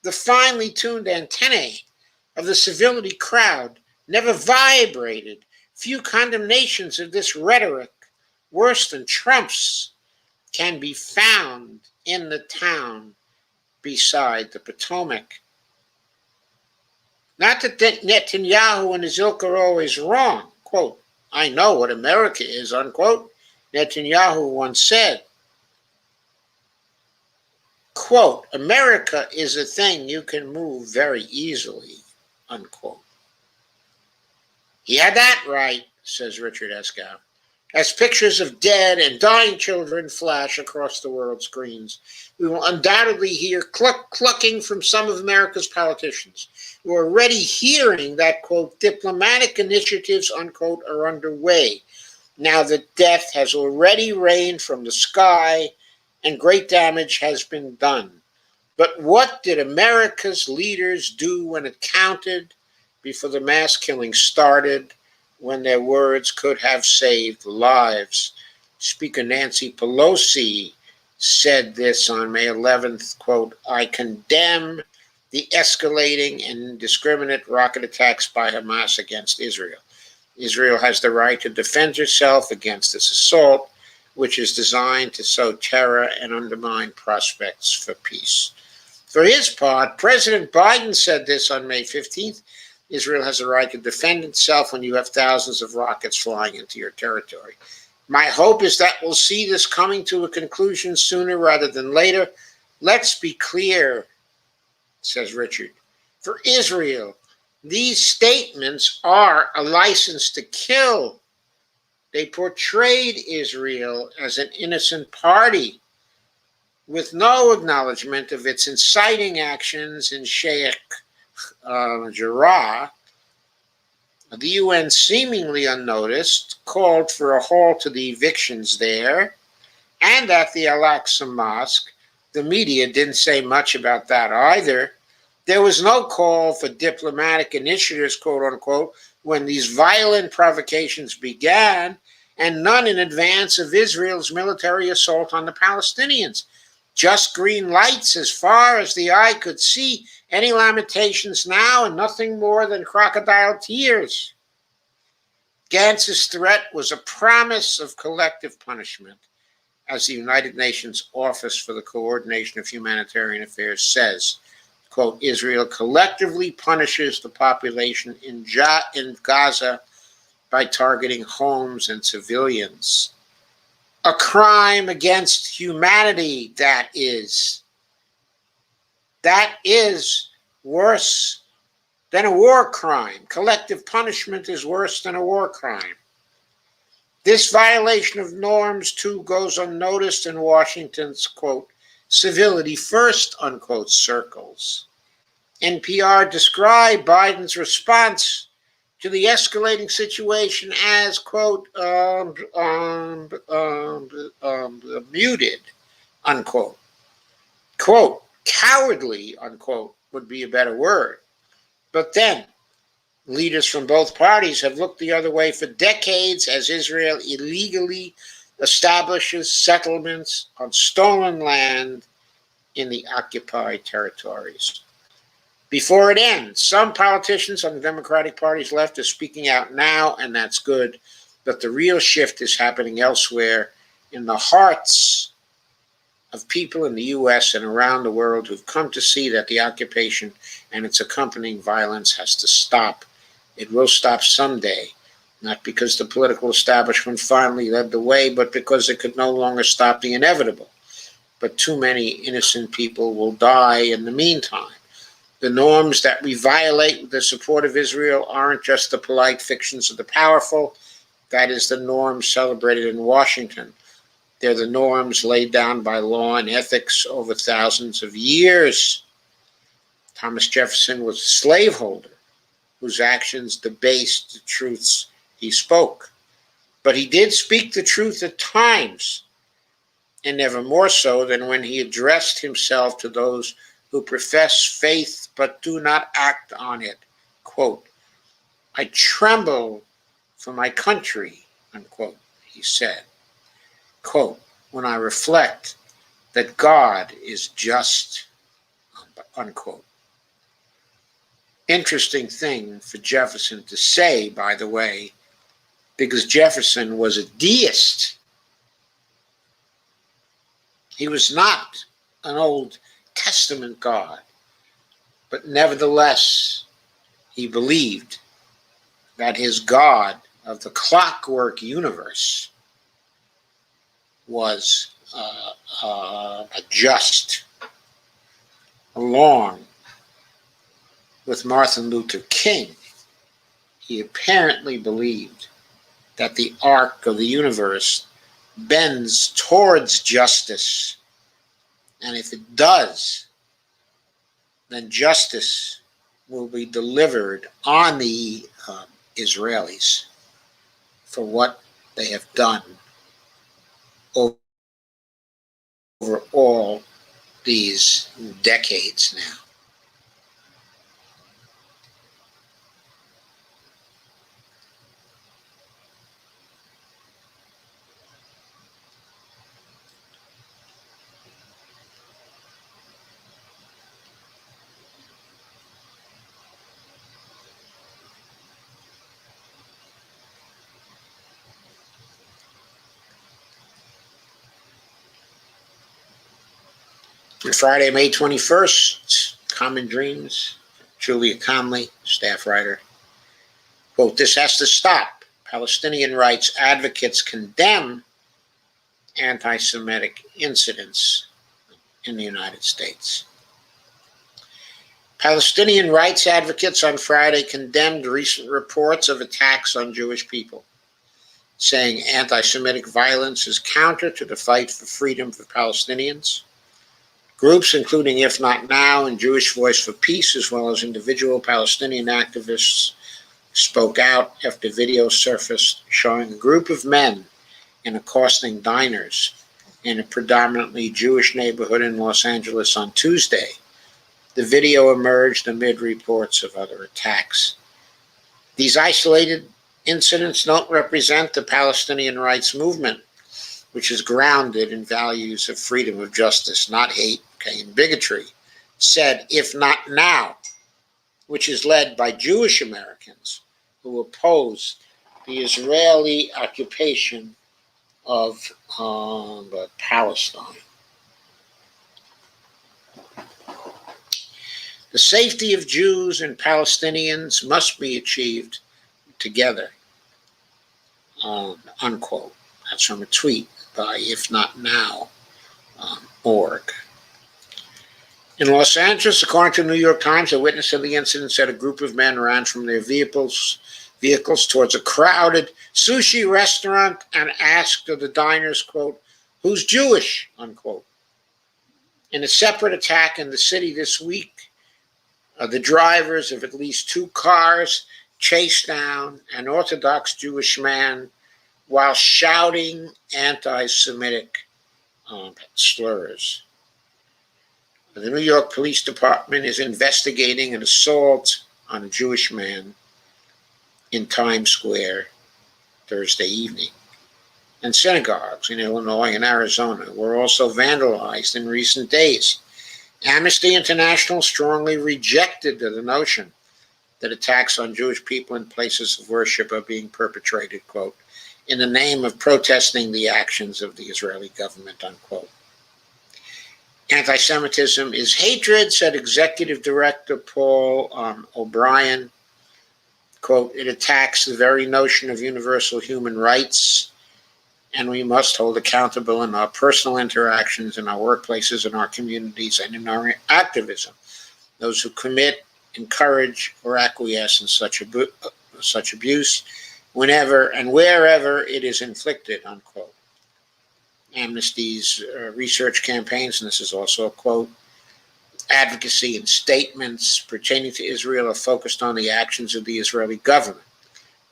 the finely tuned antennae of the civility crowd never vibrated. Few condemnations of this rhetoric, worse than Trump's, can be found in the town beside the Potomac. Not that Netanyahu and his ilk are always wrong. Quote, I know what America is, unquote. Netanyahu once said, quote, America is a thing you can move very easily, unquote. He had that right, says Richard Eskow. As pictures of dead and dying children flash across the world screens, we will undoubtedly hear clucking from some of America's politicians who are already hearing that, quote, diplomatic initiatives, unquote, are underway, now that death has already rained from the sky and great damage has been done. But what did America's leaders do when it counted, before the mass killing started, when their words could have saved lives? Speaker Nancy Pelosi said this on May 11th, quote, I condemn the escalating and indiscriminate rocket attacks by Hamas against Israel. Israel has the right to defend herself against this assault, which is designed to sow terror and undermine prospects for peace. For his part, President Biden said this on May 15th, Israel has a right to defend itself when you have thousands of rockets flying into your territory. My hope is that we'll see this coming to a conclusion sooner rather than later. Let's be clear, says Richard. For Israel, these statements are a license to kill. They portrayed Israel as an innocent party with no acknowledgement of its inciting actions in Sheikh Jarrah. The UN, seemingly unnoticed, called for a halt to the evictions there, and at the Al-Aqsa Mosque. The media didn't say much about that either. There was no call for diplomatic initiatives, quote unquote, when these violent provocations began, and none in advance of Israel's military assault on the Palestinians. Just green lights as far as the eye could see, any lamentations now, and nothing more than crocodile tears. Gantz's threat was a promise of collective punishment. As the United Nations Office for the Coordination of Humanitarian Affairs says, quote, Israel collectively punishes the population in Gaza by targeting homes and civilians. A crime against humanity, that is. That is worse than a war crime. Collective punishment is worse than a war crime. This violation of norms, too, goes unnoticed in Washington's, quote, civility first, unquote, circles. NPR described Biden's response to the escalating situation as, quote, muted, unquote. Quote, cowardly, unquote, would be a better word. But then, leaders from both parties have looked the other way for decades as Israel illegally establishes settlements on stolen land in the occupied territories. Before it ends, some politicians on the Democratic Party's left are speaking out now, and that's good, but the real shift is happening elsewhere in the hearts of people in the U.S. and around the world who've come to see that the occupation and its accompanying violence has to stop. It will stop someday, not because the political establishment finally led the way, but because it could no longer stop the inevitable. But too many innocent people will die in the meantime. The norms that we violate with the support of Israel aren't just the polite fictions of the powerful. That is the norms celebrated in Washington. They're the norms laid down by law and ethics over thousands of years. Thomas Jefferson was a slaveholder whose actions debased the truths he spoke. But he did speak the truth at times, and never more so than when he addressed himself to those who profess faith but do not act on it. Quote, I tremble for my country, unquote, he said. Quote, when I reflect that God is just, unquote. Interesting thing for Jefferson to say, by the way, because Jefferson was a deist. He was not an Old Testament God, but nevertheless, he believed that his God of the clockwork universe was just, along with Martin Luther King. He apparently believed that the arc of the universe bends towards justice, and if it does, then justice will be delivered on the Israelis for what they have done over all these decades now. On Friday, May 21st, Common Dreams, Julia Conley, staff writer. Quote, this has to stop. Palestinian rights advocates condemn anti-Semitic incidents in the United States. Palestinian rights advocates on Friday condemned recent reports of attacks on Jewish people, saying anti-Semitic violence is counter to the fight for freedom for Palestinians. Groups including If Not Now and Jewish Voice for Peace, as well as individual Palestinian activists, spoke out after videos surfaced showing a group of men in accosting diners in a predominantly Jewish neighborhood in Los Angeles on Tuesday. The video emerged amid reports of other attacks. These isolated incidents don't represent the Palestinian rights movement, which is grounded in values of freedom of justice, not hate, and bigotry, said If Not Now, which is led by Jewish Americans who oppose the Israeli occupation of Palestine. The safety of Jews and Palestinians must be achieved together, unquote. That's from a tweet by If Not Now org. In Los Angeles, according to the New York Times, a witness of the incident said a group of men ran from their vehicles towards a crowded sushi restaurant and asked of the diners, quote, "Who's Jewish?" unquote. In a separate attack in the city this week, the drivers of at least 2 cars chased down an Orthodox Jewish man while shouting anti-Semitic slurs. The New York Police Department is investigating an assault on a Jewish man in Times Square Thursday evening. And synagogues in Illinois and Arizona were also vandalized in recent days. Amnesty International strongly rejected the notion that attacks on Jewish people in places of worship are being perpetrated, quote, in the name of protesting the actions of the Israeli government, unquote. Anti-Semitism is hatred, said Executive Director Paul O'Brien. Quote, it attacks the very notion of universal human rights, and we must hold accountable in our personal interactions, in our workplaces, in our communities, and in our activism those who commit, encourage, or acquiesce in such abuse whenever and wherever it is inflicted, unquote. Amnesty's research campaigns, and this is also a quote, advocacy and statements pertaining to Israel are focused on the actions of the Israeli government.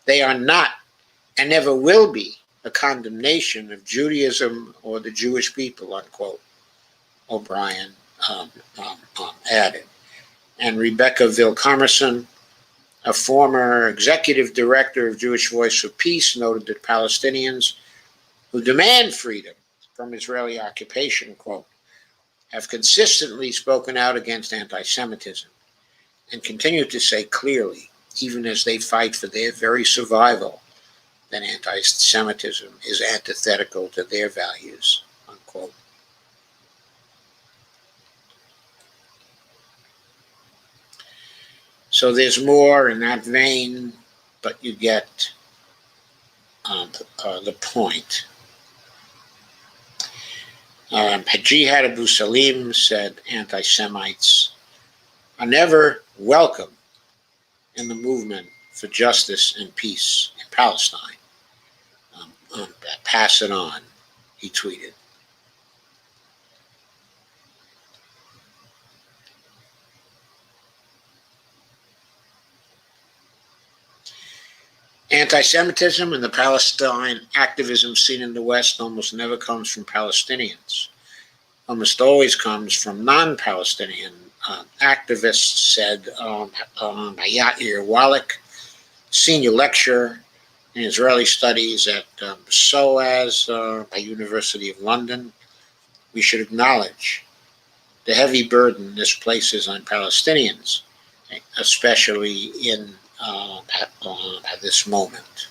They are not and never will be a condemnation of Judaism or the Jewish people, unquote, O'Brien added. And Rebecca Vilkomerson, a former executive director of Jewish Voice for Peace, noted that Palestinians who demand freedom from Israeli occupation, quote, have consistently spoken out against anti-Semitism and continue to say clearly, even as they fight for their very survival, that anti-Semitism is antithetical to their values, unquote. So there's more in that vein, but you get the point. Jihad Abu Salim said anti-Semites are never welcome in the movement for justice and peace in Palestine. Pass it on, he tweeted. Anti-Semitism and the Palestine activism seen in the West almost never comes from Palestinians. Almost always comes from non-Palestinian activists, said Yair Wallach, senior lecturer in Israeli studies at SOAS, by University of London. We should acknowledge the heavy burden this places on Palestinians, especially in at this moment.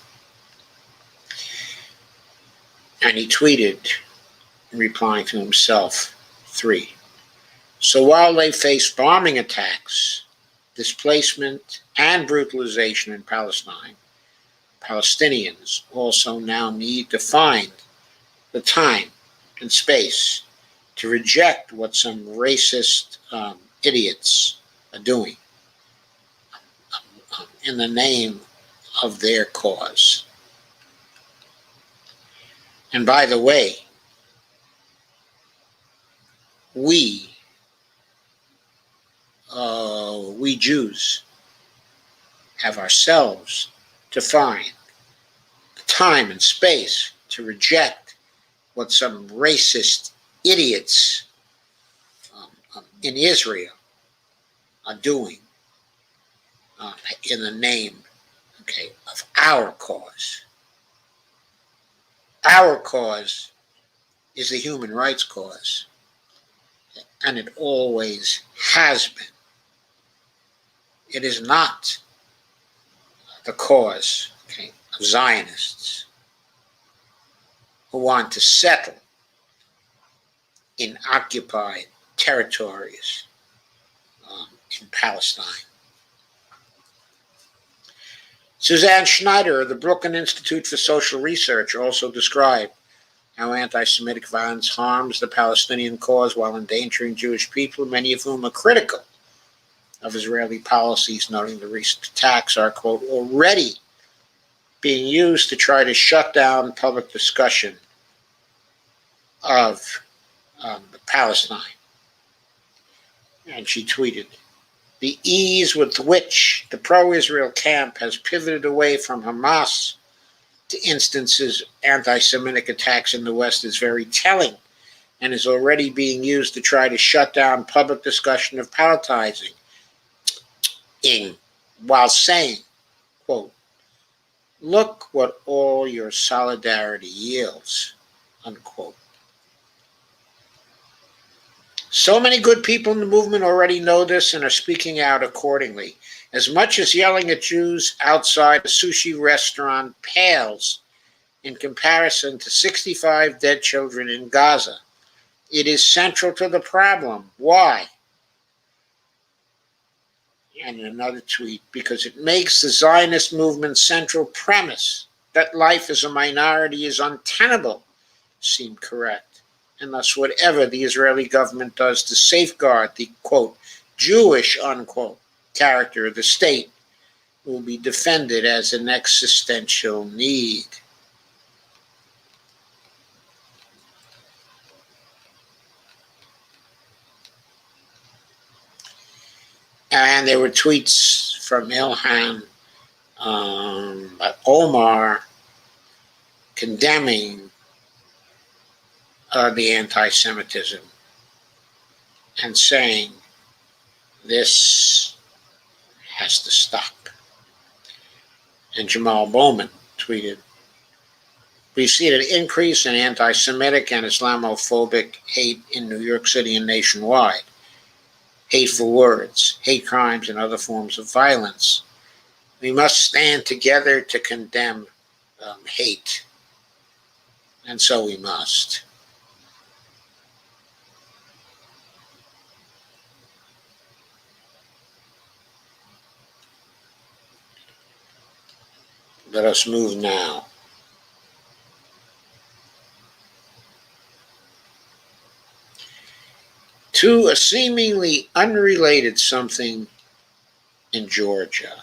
And he tweeted, replying to himself, 3. So while they face bombing attacks, displacement, and brutalization in Palestine, Palestinians also now need to find the time and space to reject what some racist idiots are doing in the name of their cause. And by the way, we Jews have ourselves to find the time and space to reject what some racist idiots in Israel are doing in the name, of our cause. Our cause is the human rights cause, and it always has been. It is not the cause, of Zionists who want to settle in occupied territories in Palestine. Suzanne Schneider of the Brooklyn Institute for Social Research also described how anti-Semitic violence harms the Palestinian cause while endangering Jewish people, many of whom are critical of Israeli policies, noting the recent attacks are, quote, already being used to try to shut down public discussion of Palestine. And she tweeted, the ease with which the pro-Israel camp has pivoted away from Hamas to instances of anti-Semitic attacks in the West is very telling and is already being used to try to shut down public discussion of Palestine, while saying, quote, look what all your solidarity yields, unquote. So many good people in the movement already know this and are speaking out accordingly. As much as yelling at Jews outside a sushi restaurant pales in comparison to 65 dead children in Gaza, it is central to the problem. Why? And another tweet, because it makes the Zionist movement's central premise that life as a minority is untenable seem correct. And thus whatever the Israeli government does to safeguard the, quote, Jewish, unquote, character of the state will be defended as an existential need. And there were tweets from Ilhan Omar condemning the anti-Semitism and saying this has to stop. And Jamal Bowman tweeted, we've seen an increase in anti-Semitic and Islamophobic hate in New York City and nationwide. Hateful words, hate crimes, and other forms of violence. We must stand together to condemn hate. And so we must. Let us move now to a seemingly unrelated something in Georgia,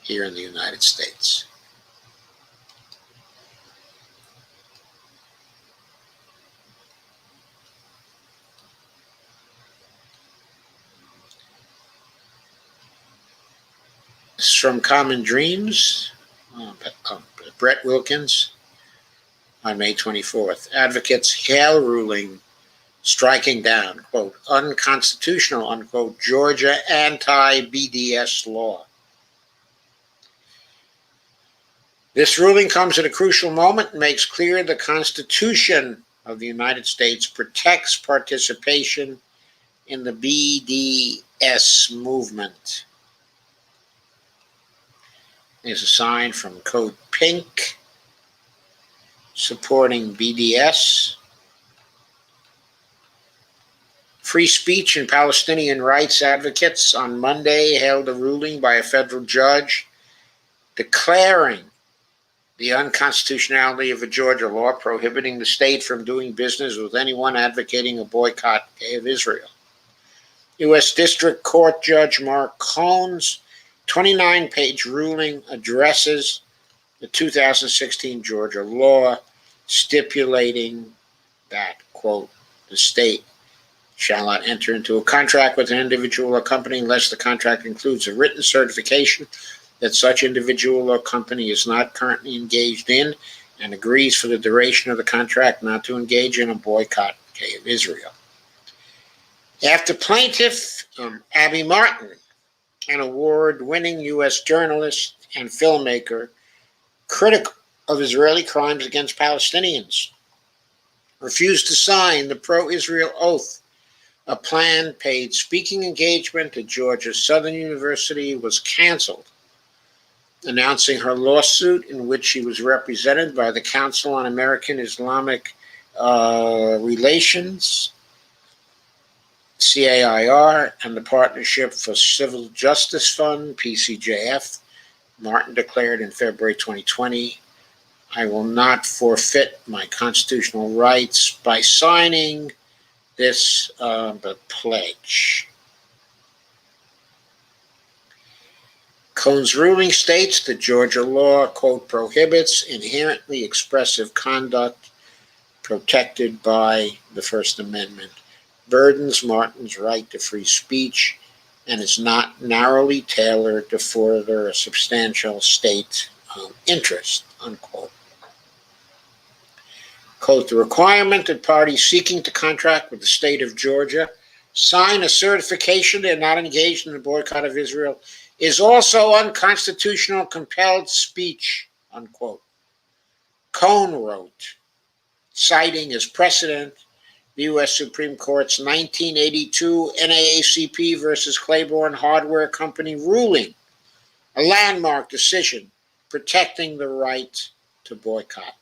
here in the United States. This is from Common Dreams, Brett Wilkins, on May 24th. Advocates hail ruling striking down, quote, unconstitutional, unquote, Georgia Anti-Bds Law. This ruling comes at a crucial moment and makes clear the Constitution of the United States protects participation in the BDS movement. There's a sign from Code Pink supporting BDS. Free speech and Palestinian rights advocates on Monday hailed a ruling by a federal judge declaring the unconstitutionality of a Georgia law prohibiting the state from doing business with anyone advocating a boycott of Israel. U.S. District Court Judge Mark Cohn's 29-page ruling addresses the 2016 Georgia law stipulating that, quote, the state shall not enter into a contract with an individual or company unless the contract includes a written certification that such individual or company is not currently engaged in and agrees for the duration of the contract not to engage in a boycott of Israel. After plaintiff Abby Martin, an award-winning U.S. journalist and filmmaker critical of Israeli crimes against Palestinians, refused to sign the pro-Israel oath, a planned paid speaking engagement at Georgia Southern University was canceled, announcing her lawsuit in which she was represented by the Council on American Islamic Relations, CAIR, and the Partnership for Civil Justice Fund, PCJF. Martin declared in February 2020, I will not forfeit my constitutional rights by signing this pledge. Cohn's ruling states that Georgia law, quote, prohibits inherently expressive conduct protected by the First Amendment, burdens Martin's right to free speech, and is not narrowly tailored to further a substantial state interest, unquote. Quote, the requirement that parties seeking to contract with the state of Georgia sign a certification they're not engaged in the boycott of Israel is also unconstitutional compelled speech, unquote. Cohn wrote, citing as precedent the U.S. Supreme Court's 1982 NAACP versus Claiborne Hardware Company ruling, a landmark decision protecting the right to boycott.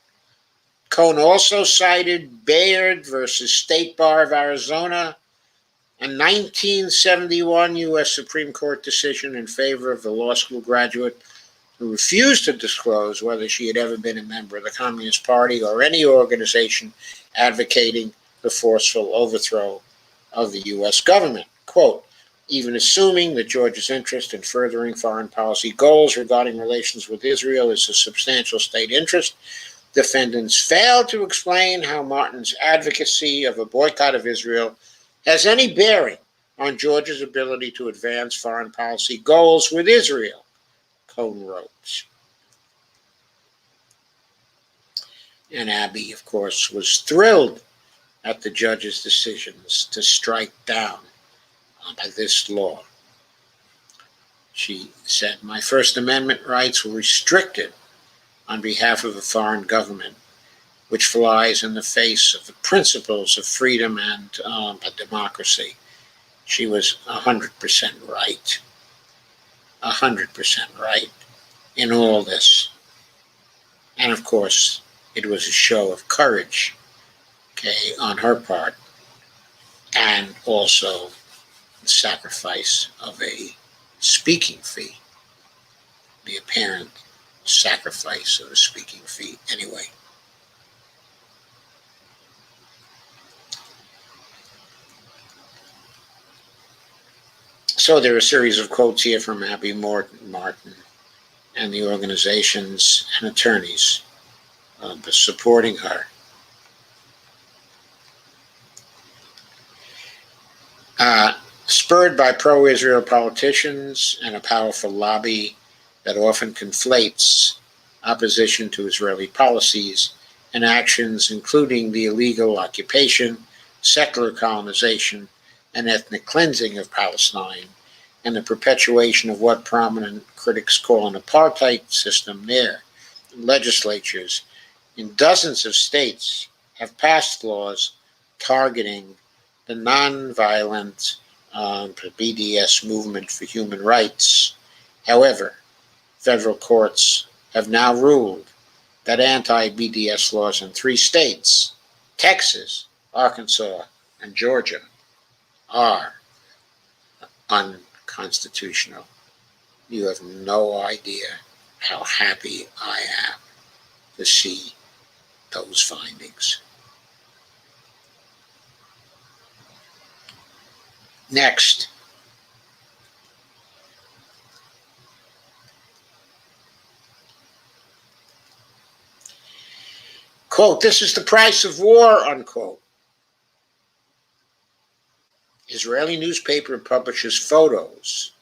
Cohn also cited Bayard versus State Bar of Arizona, a 1971 U.S. Supreme Court decision in favor of the law school graduate who refused to disclose whether she had ever been a member of the Communist Party or any organization advocating the forceful overthrow of the U.S. government. Quote, even assuming that Georgia's interest in furthering foreign policy goals regarding relations with Israel is a substantial state interest, defendants failed to explain how Martin's advocacy of a boycott of Israel has any bearing on Georgia's ability to advance foreign policy goals with Israel, Cohn wrote. And Abby, of course, was thrilled at the judge's decisions to strike down this law. She said, my First Amendment rights were restricted on behalf of a foreign government, which flies in the face of the principles of freedom and a democracy. She was 100% right. 100% right in all this. And of course, it was a show of courage, okay, on her part, and also the sacrifice of a speaking fee, the apparent sacrifice of a speaking fee anyway. So there are a series of quotes here from Abby Martin and the organizations and attorneys supporting her. Spurred by pro-Israel politicians and a powerful lobby that often conflates opposition to Israeli policies and actions including the illegal occupation, settler colonization, and ethnic cleansing of Palestine, and the perpetuation of what prominent critics call an apartheid system there. Legislatures in dozens of states have passed laws targeting the nonviolent BDS movement for human rights. However, federal courts have now ruled that anti-BDS laws in 3 states, Texas, Arkansas, and Georgia, are unconstitutional. You have no idea how happy I am to see those findings. Next, quote, "This is the price of war," unquote. Israeli newspaper publishes photos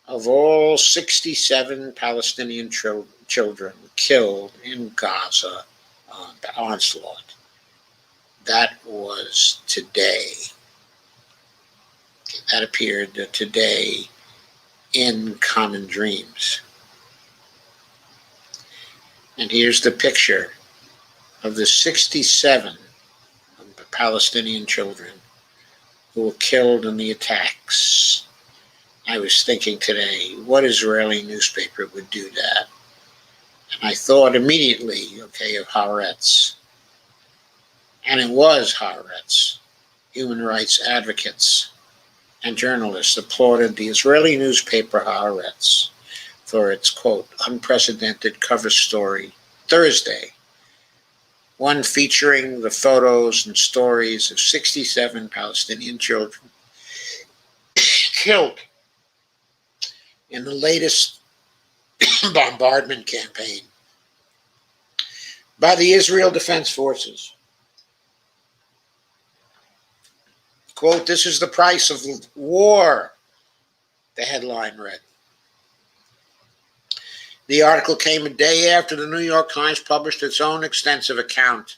of all 67 Palestinian children killed in Gaza the onslaught. That was today. That appeared today in Common Dreams. And here's the picture of the 67 Palestinian children who were killed in the attacks. I was thinking today, what Israeli newspaper would do that? And I thought immediately, of Haaretz. And it was Haaretz. Human rights advocates and journalists applauded the Israeli newspaper Haaretz for its, quote, unprecedented cover story Thursday, one featuring the photos and stories of 67 Palestinian children killed in the latest bombardment campaign by the Israel Defense Forces. Quote, "This is the price of war," the headline read. The article came a day after the New York Times published its own extensive account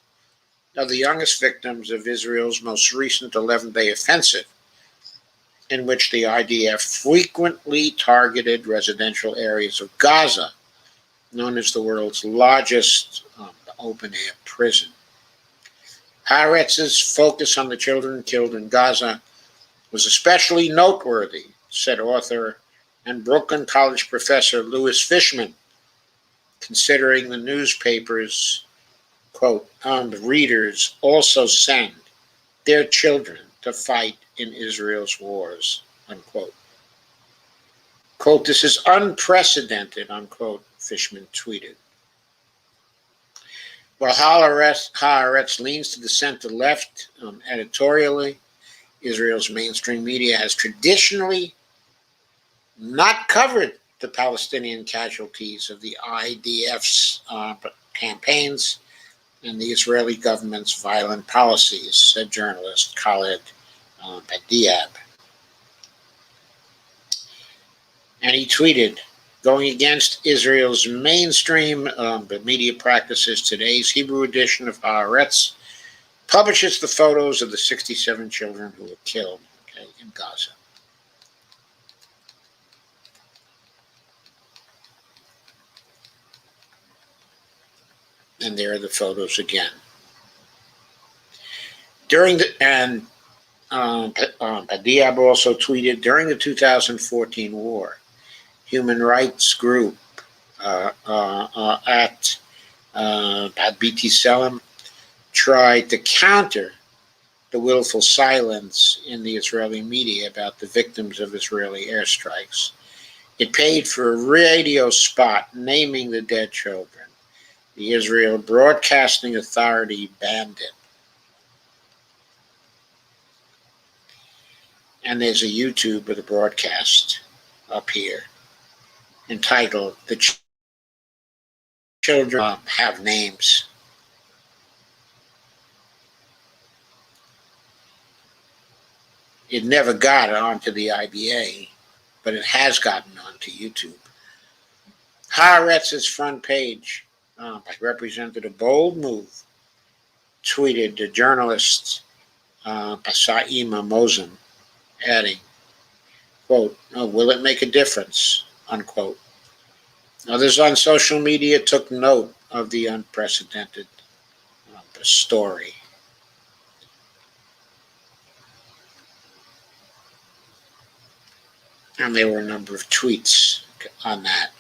of the youngest victims of Israel's most recent 11-day offensive, in which the IDF frequently targeted residential areas of Gaza, known as the world's largest open-air prison. Haaretz's focus on the children killed in Gaza was especially noteworthy, said author and Brooklyn College professor Louis Fishman, considering the newspaper's, quote, readers also send their children to fight in Israel's wars, unquote. Quote, "This is unprecedented," unquote, Fishman tweeted. While Haaretz leans to the center-left editorially, Israel's mainstream media has traditionally not covered the Palestinian casualties of the IDF's campaigns and the Israeli government's violent policies, said journalist Khaled Badiab. And he tweeted, "Going against Israel's mainstream media practices, today's Hebrew edition of Haaretz publishes the photos of the 67 children who were killed in Gaza." And there are the photos again. Badiab also tweeted, during the 2014 war, human rights group at B'Tselem tried to counter the willful silence in the Israeli media about the victims of Israeli airstrikes. It paid for a radio spot naming the dead children. The Israel Broadcasting Authority banned it. And there's a YouTube of the broadcast up here entitled "The Children Have Names." It never got onto the IBA, but it has gotten onto YouTube. Haaretz's front page represented a bold move, tweeted the journalist Pasaima Mozum, adding, quote, "Will it make a difference?" unquote. Others on social media took note of the unprecedented story. And there were a number of tweets on that.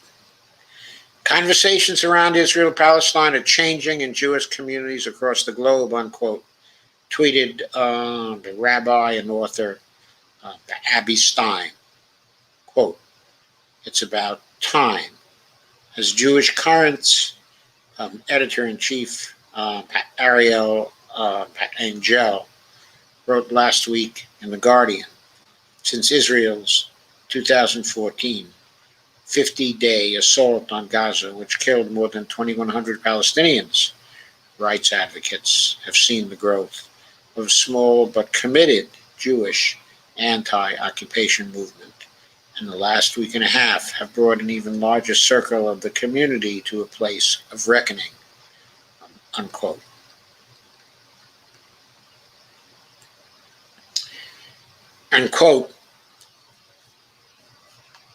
"Conversations around Israel-Palestine are changing in Jewish communities across the globe," unquote, tweeted the rabbi and author Abby Stein. Quote, "It's about time As Jewish Currents editor-in-chief Ariel Angel wrote last week in The Guardian, since Israel's 2014 50-day assault on Gaza, which killed more than 2,100 Palestinians, rights advocates have seen the growth of a small but committed Jewish anti-occupation movement. In the last week and a half have brought an even larger circle of the community to a place of reckoning, unquote. Unquote,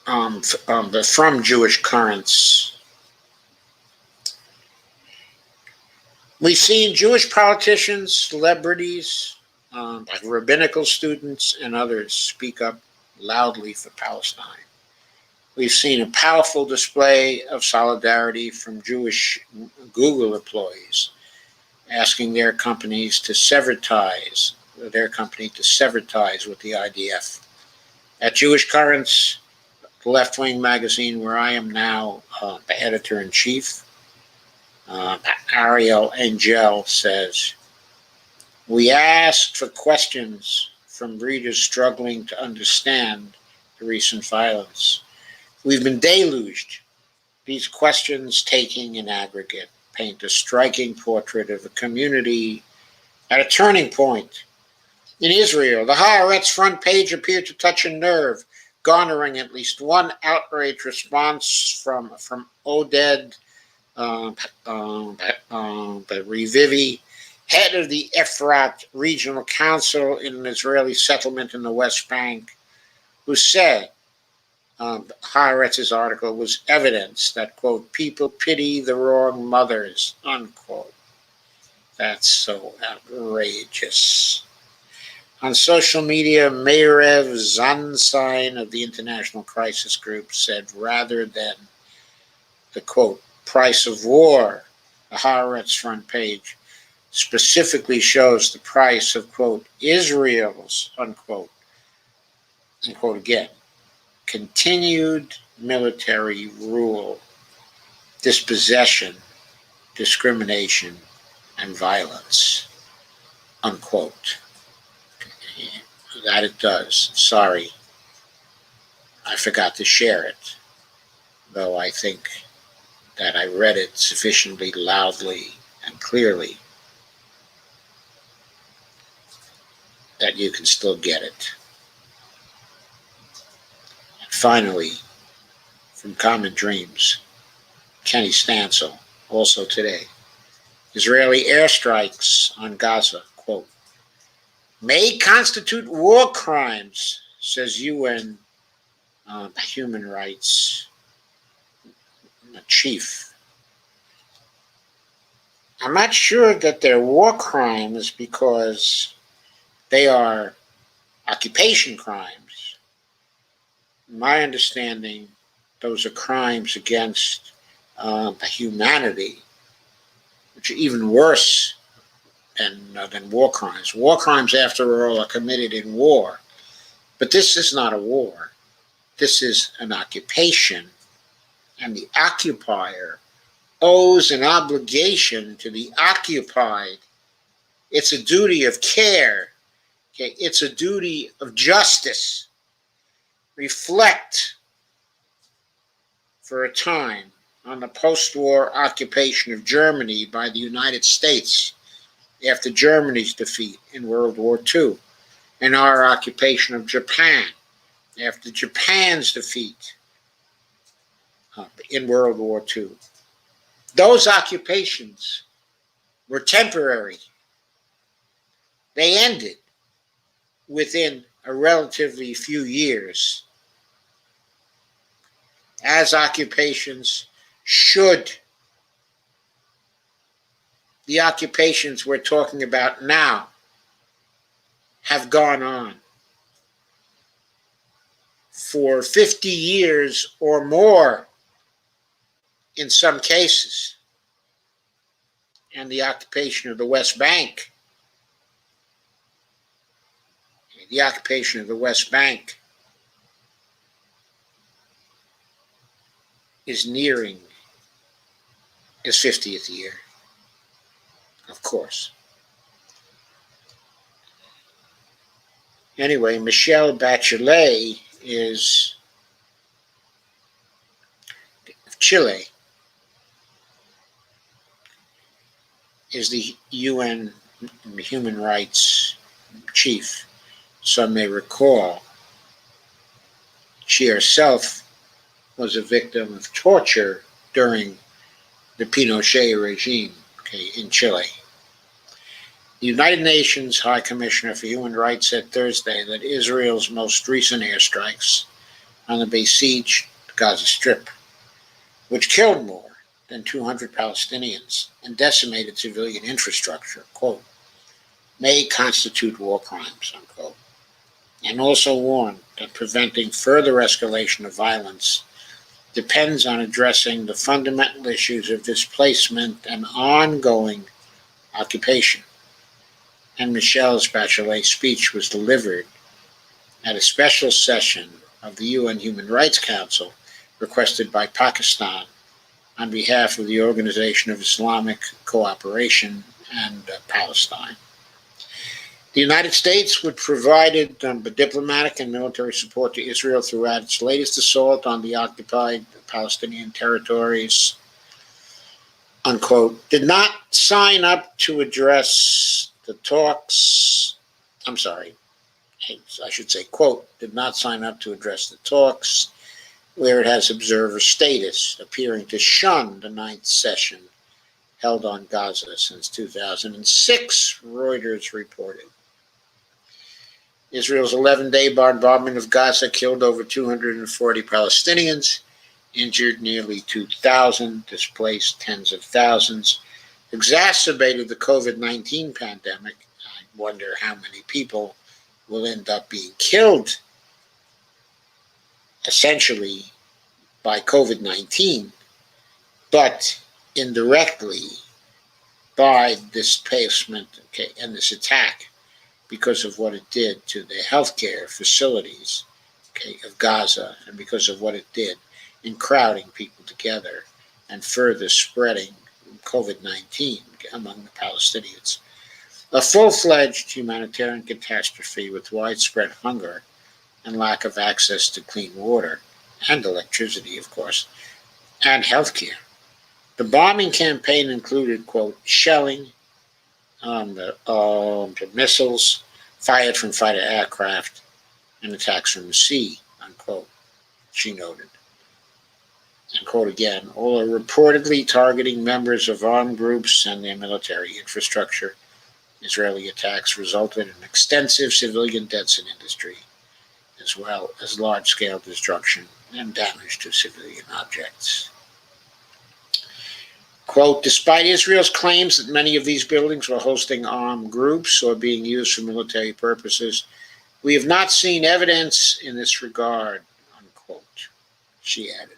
from Jewish Currents. We've seen Jewish politicians, celebrities, rabbinical students, and others speak up loudly for Palestine. We've seen a powerful display of solidarity from Jewish Google employees, asking their company to sever ties with the IDF. At Jewish Currents, the left-wing magazine where I am now the editor-in-chief, Ariel Angel says, "We asked for questions from readers struggling to understand the recent violence. We've been deluged. These questions, taking in aggregate, paint a striking portrait of a community at a turning point. In Israel, the Haaretz front page appeared to touch a nerve, garnering at least one outraged response from Oded Revivi, head of the Efrat Regional Council in an Israeli settlement in the West Bank, who said Haaretz's article was evidence that, quote, people pity the wrong mothers, unquote. That's so outrageous. On social media, Meirev Zanstein of the International Crisis Group said rather than the, quote, price of war, the Haaretz front page specifically shows the price of, quote, Israel's, unquote again, continued military rule, dispossession, discrimination, and violence, unquote. That it does. Sorry, I forgot to share it, though I think that I read it sufficiently loudly and clearly that you can still get it. And finally, from Common Dreams, Kenny Stansel, also today, Israeli airstrikes on Gaza, quote, may constitute war crimes, says UN human rights chief. I'm not sure that they're war crimes because they are occupation crimes. In my understanding, those are crimes against humanity, which are even worse than war crimes. War crimes, after all, are committed in war. But this is not a war. This is an occupation. And the occupier owes an obligation to the occupied. It's a duty of care. Okay? It's a duty of justice. Reflect for a time on the post-war occupation of Germany by the United States after Germany's defeat in World War II, and our occupation of Japan after Japan's defeat in World War II. Those occupations were temporary. They ended within a relatively few years, as occupations should. The occupations we're talking about now have gone on for 50 years or more in some cases. And the occupation of the West Bank, is nearing his 50th year, of course. Anyway, Michelle Bachelet is of Chile, is the UN human rights chief. Some may recall she herself was a victim of torture during the Pinochet regime, in Chile. The United Nations High Commissioner for Human Rights said Thursday that Israel's most recent airstrikes on the besieged Gaza Strip, which killed more than 200 Palestinians and decimated civilian infrastructure, quote, may constitute war crimes, unquote, and also warned that preventing further escalation of violence depends on addressing the fundamental issues of displacement and ongoing occupation. And Michelle's Bachelet speech was delivered at a special session of the UN Human Rights Council requested by Pakistan on behalf of the Organization of Islamic Cooperation and Palestine. The United States would provided diplomatic and military support to Israel throughout its latest assault on the occupied Palestinian territories, unquote, did not sign up to address the talks, I should say, quote, did not sign up to address the talks where it has observer status, appearing to shun the ninth session held on Gaza since 2006, Reuters reported. Israel's 11-day bombardment of Gaza killed over 240 Palestinians, injured nearly 2,000, displaced tens of thousands, exacerbated the COVID-19 pandemic. I wonder how many people will end up being killed, essentially, by COVID-19, but indirectly by displacement, and this attack because of what it did to the healthcare facilities, of Gaza, and because of what it did in crowding people together and further spreading COVID-19 among the Palestinians. A full-fledged humanitarian catastrophe with widespread hunger and lack of access to clean water and electricity, of course, and healthcare. The bombing campaign included, quote, shelling the missiles fired from fighter aircraft and attacks from the sea, unquote, she noted. And quote again, all are reportedly targeting members of armed groups and their military infrastructure. Israeli attacks resulted in extensive civilian deaths in industry, as well as large-scale destruction and damage to civilian objects. Quote, despite Israel's claims that many of these buildings were hosting armed groups or being used for military purposes, we have not seen evidence in this regard, unquote, she added.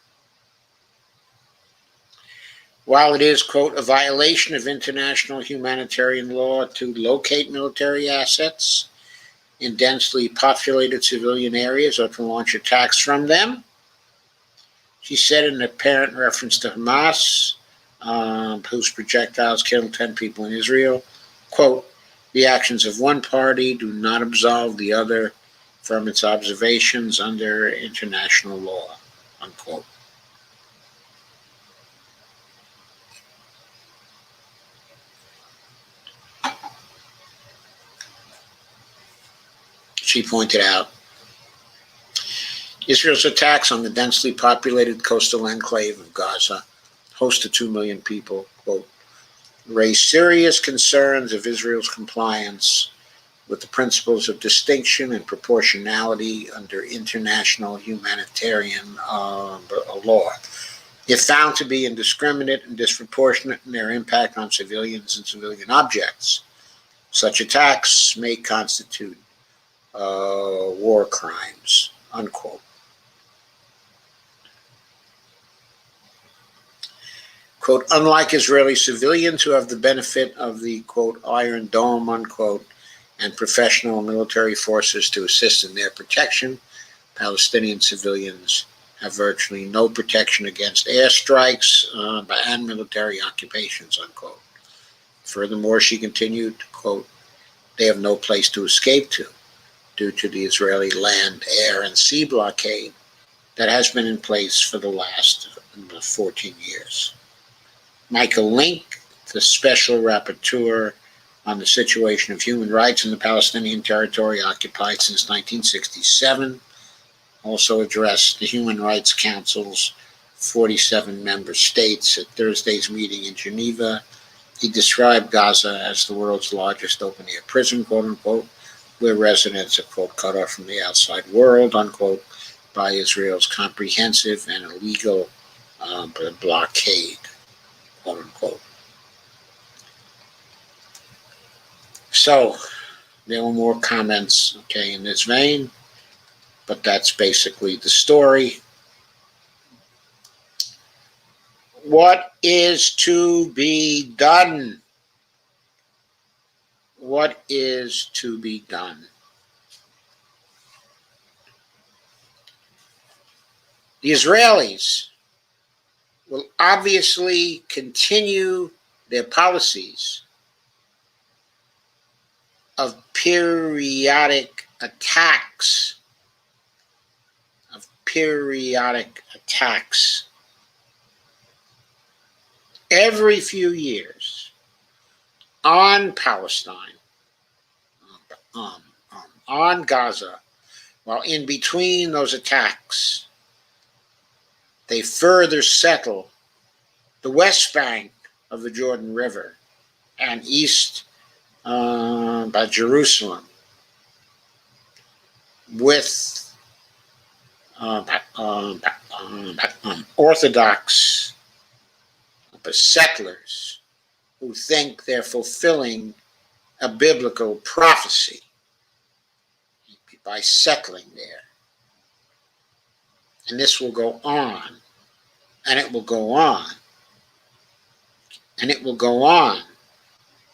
While it is, quote, a violation of international humanitarian law to locate military assets in densely populated civilian areas or to launch attacks from them, she said in apparent reference to Hamas, whose projectiles killed 10 people in Israel, quote, the actions of one party do not absolve the other from its observations under international law, unquote. She pointed out, Israel's attacks on the densely populated coastal enclave of Gaza, host to 2 million people, quote, raise serious concerns of Israel's compliance with the principles of distinction and proportionality under international humanitarian law. If found to be indiscriminate and disproportionate in their impact on civilians and civilian objects, such attacks may constitute war crimes, unquote. Quote, unlike Israeli civilians who have the benefit of the, quote, Iron Dome, unquote, and professional military forces to assist in their protection, Palestinian civilians have virtually no protection against airstrikes and military occupations, unquote. Furthermore, she continued, quote, they have no place to escape to due to the Israeli land, air, and sea blockade that has been in place for the last 14 years. Michael Link, the special rapporteur on the situation of human rights in the Palestinian territory occupied since 1967, also addressed the Human Rights Council's 47 member states at Thursday's meeting in Geneva. He described Gaza as the world's largest open-air prison, quote unquote, where residents are, quote, cut off from the outside world, unquote, by Israel's comprehensive and illegal blockade, quote unquote. So there were more comments, okay, in this vein, but that's basically the story. What is to be done? What is to be done? The Israelis will obviously continue their policies of periodic attacks, every few years on Palestine, on Gaza, while in between those attacks, they further settle the West Bank of the Jordan River and east by Jerusalem with Orthodox settlers who think they're fulfilling a biblical prophecy by settling there. And this will go on, and it will go on, and it will go on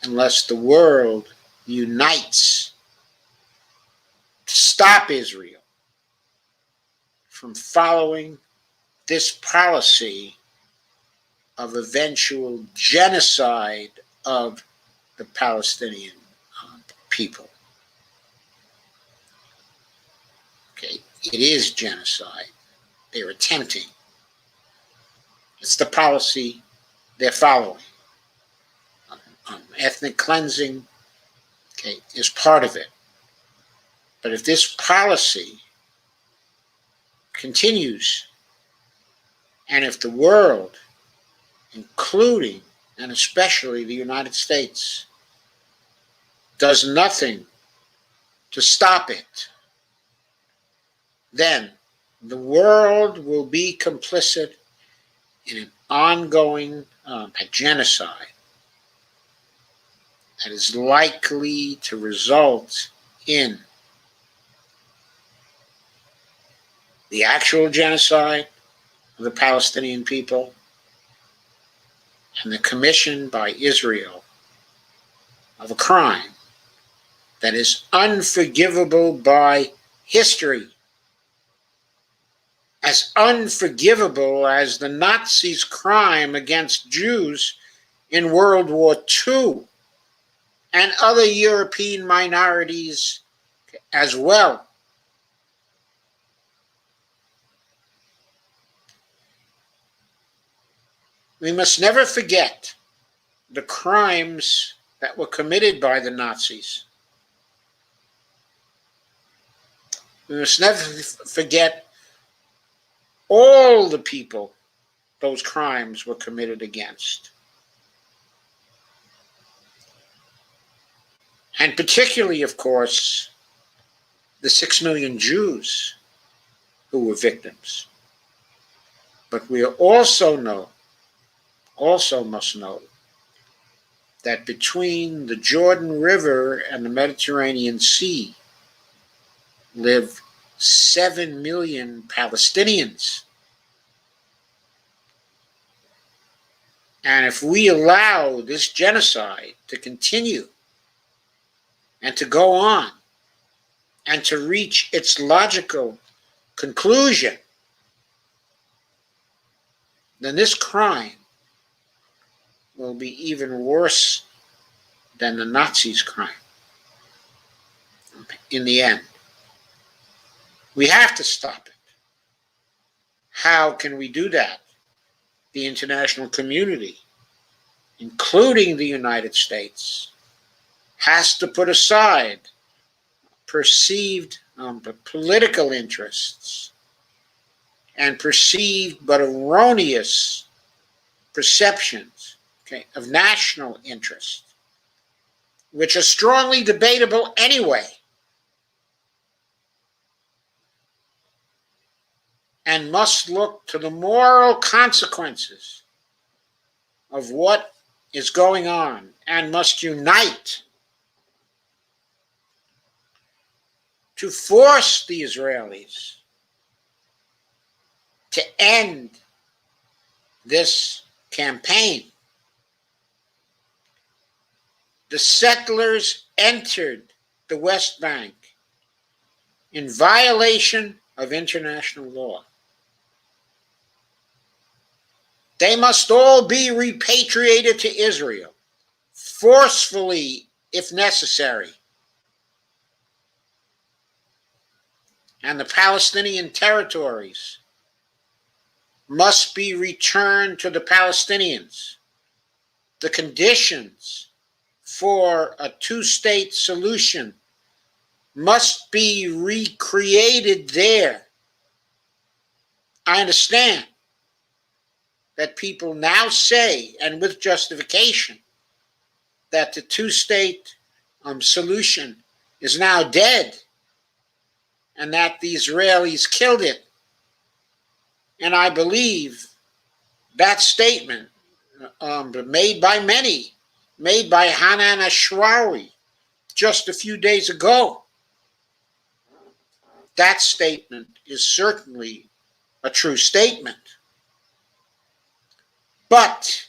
unless the world unites to stop Israel from following this policy of eventual genocide of the Palestinian people. Okay, it is genocide. They're attempting. It's the policy they're following. Ethnic cleansing, okay, is part of it. But if this policy continues, and if the world, including and especially the United States, does nothing to stop it, then the world will be complicit in an ongoing genocide that is likely to result in the actual genocide of the Palestinian people and the commission by Israel of a crime that is unforgivable by history, as unforgivable as the Nazis' crime against Jews in World War II and other European minorities as well. We must never forget the crimes that were committed by the Nazis. We must never forget all the people those crimes were committed against. And particularly, of course, the 6 million Jews who were victims. But we also must know that between the Jordan River and the Mediterranean Sea live 7 million Palestinians. And if we allow this genocide to continue and to go on and to reach its logical conclusion, then this crime will be even worse than the Nazis' crime in the end. We have to stop it. How can we do that? The international community, including the United States, has to put aside perceived political interests and perceived but erroneous perceptions, of national interest, which are strongly debatable anyway, and must look to the moral consequences of what is going on and must unite to force the Israelis to end this campaign. The settlers entered the West Bank in violation of international law. They must all be repatriated to Israel, forcefully if necessary. And the Palestinian territories must be returned to the Palestinians. The conditions for a two-state solution must be recreated there. I understand that people now say, and with justification, that the two-state solution is now dead and that the Israelis killed it. And I believe that statement, made by many, made by Hanan Ashrawi just a few days ago, that statement is certainly a true statement. But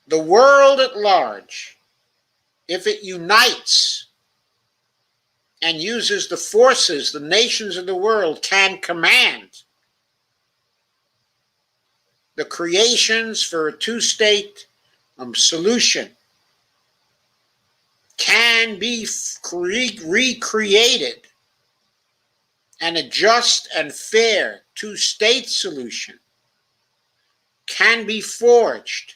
the world at large, if it unites and uses the forces the nations of the world can command, the creations for a two-state solution can be recreated, and a just and fair two-state solution can be forged,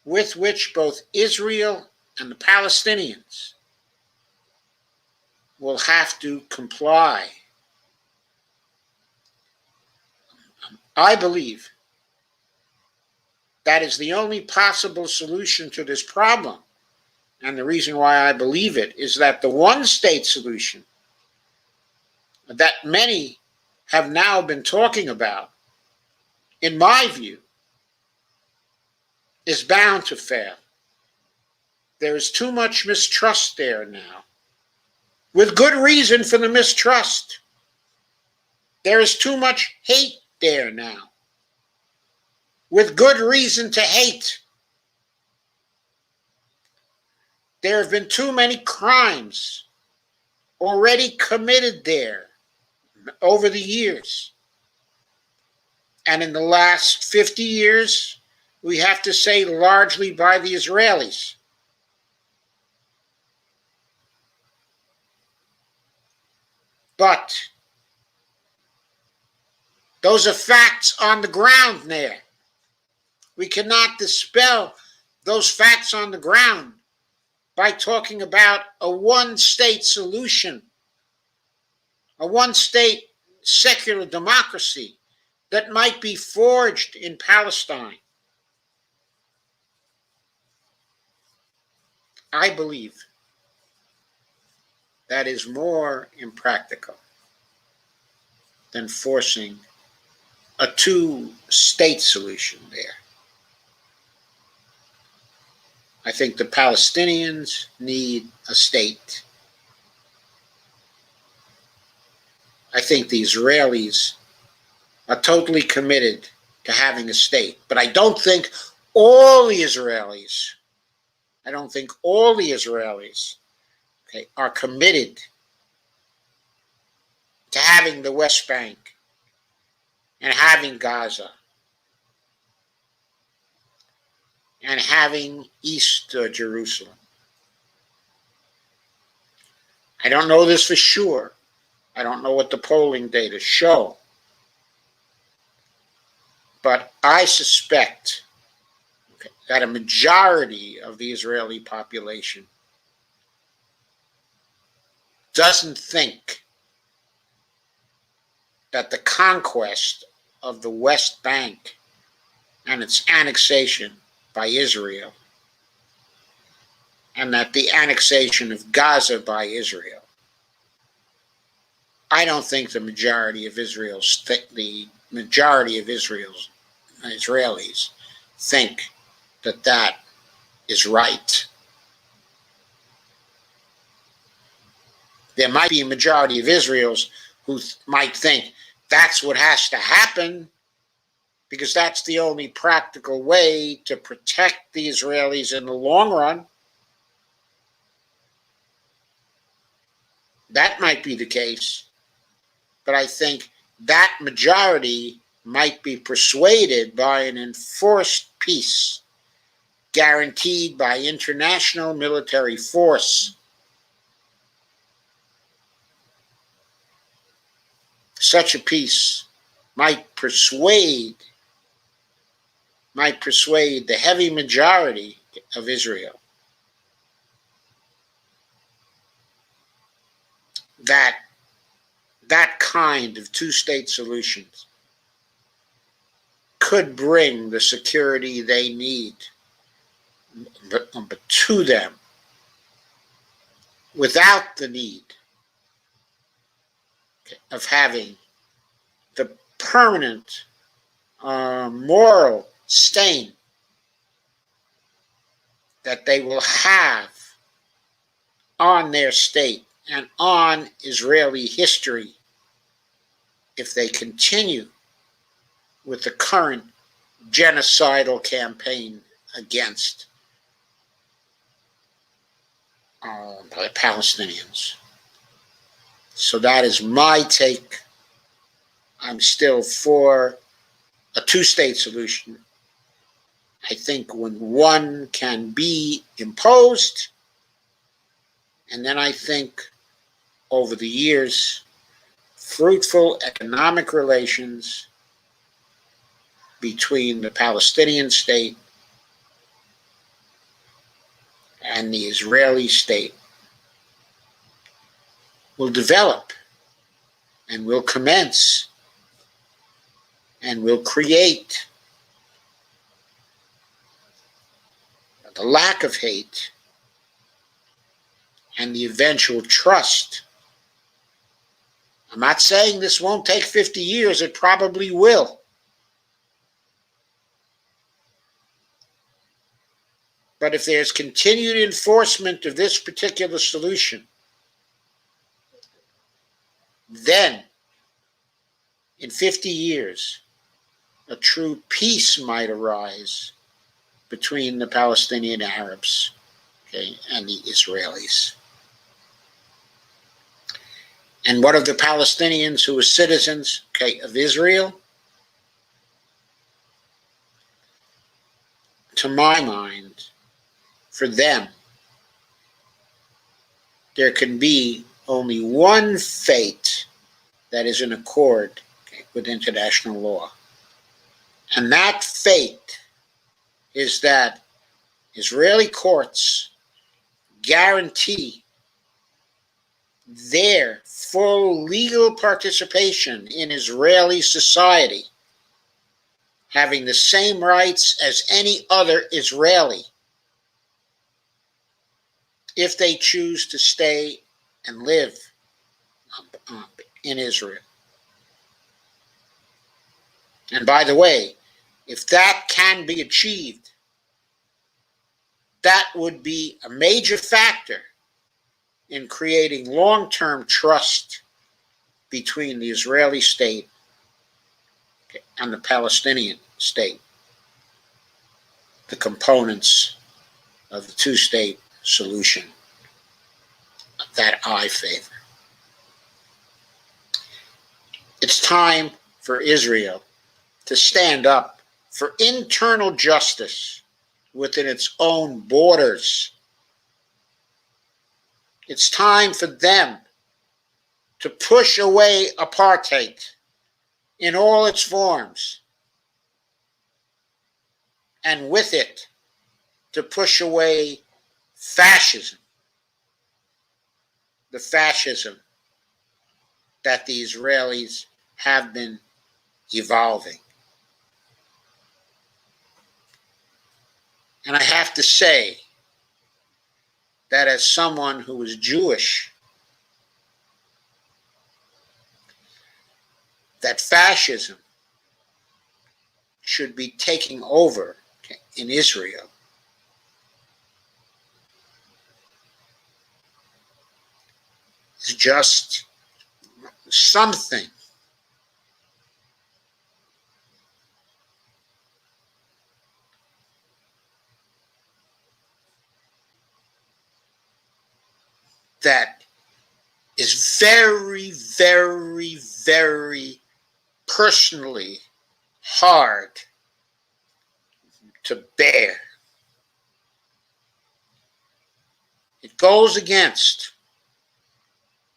with which both Israel and the Palestinians will have to comply. I believe that is the only possible solution to this problem. And the reason why I believe it is that the one-state solution that many have now been talking about, in my view, is bound to fail. There is too much mistrust there now, with good reason for the mistrust. There is too much hate there now, with good reason to hate. There have been too many crimes already committed there over the years. And in the last 50 years, we have to say largely by the Israelis. But those are facts on the ground there. We cannot dispel those facts on the ground by talking about a one-state solution, a one-state secular democracy that might be forged in Palestine. I believe that is more impractical than forcing a two-state solution there. I think the Palestinians need a state. I think the Israelis are totally committed to having a state. But I don't think all the Israelis, are committed to having the West Bank and having Gaza and having East Jerusalem. I don't know this for sure. I don't know what the polling data show. But I suspect that a majority of the Israeli population doesn't think that the conquest of the West Bank and its annexation by Israel, and that the annexation of Gaza by Israel, I don't think the majority of Israelis think that that is right. There might be a majority of Israelis who might think that's what has to happen because that's the only practical way to protect the Israelis in the long run. That might be the case, but I think that majority might be persuaded by an enforced peace guaranteed by international military force. Such a peace might persuade the heavy majority of Israel that that kind of two-state solution could bring the security they need but to them without the need of having the permanent moral stain that they will have on their state and on Israeli history if they continue with the current genocidal campaign against the Palestinians. So that is my take. I'm still for a two-state solution. I think when one can be imposed, and then I think over the years, fruitful economic relations between the Palestinian state and the Israeli state will develop and will commence and will create the lack of hate and the eventual trust. I'm not saying this won't take 50 years, it probably will. But if there's continued enforcement of this particular solution, then in 50 years, a true peace might arise between the Palestinian Arabs, and the Israelis. And what of the Palestinians who are citizens, of Israel? To my mind, for them, there can be only one fate that is in accord with international law. And that fate is that Israeli courts guarantee their full legal participation in Israeli society, having the same rights as any other Israeli, if they choose to stay and live in Israel. And by the way, if that can be achieved, that would be a major factor in creating long-term trust between the Israeli state and the Palestinian state, the components of the two-state solution that I favor. It's time for Israel to stand up for internal justice within its own borders. It's time for them to push away apartheid in all its forms, and with it, to push away fascism, the fascism that the Israelis have been evolving. And I have to say that as someone who is Jewish, that fascism should be taking over in Israel. It's just something that is very, very, very personally hard to bear. It goes against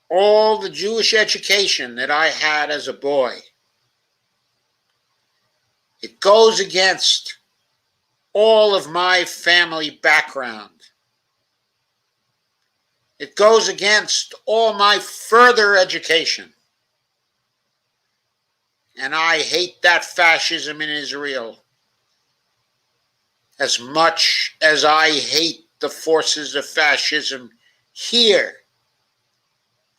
all the Jewish education that I had as a boy. It goes against all of my family background. It goes against all my further education. And I hate that fascism in Israel as much as I hate the forces of fascism here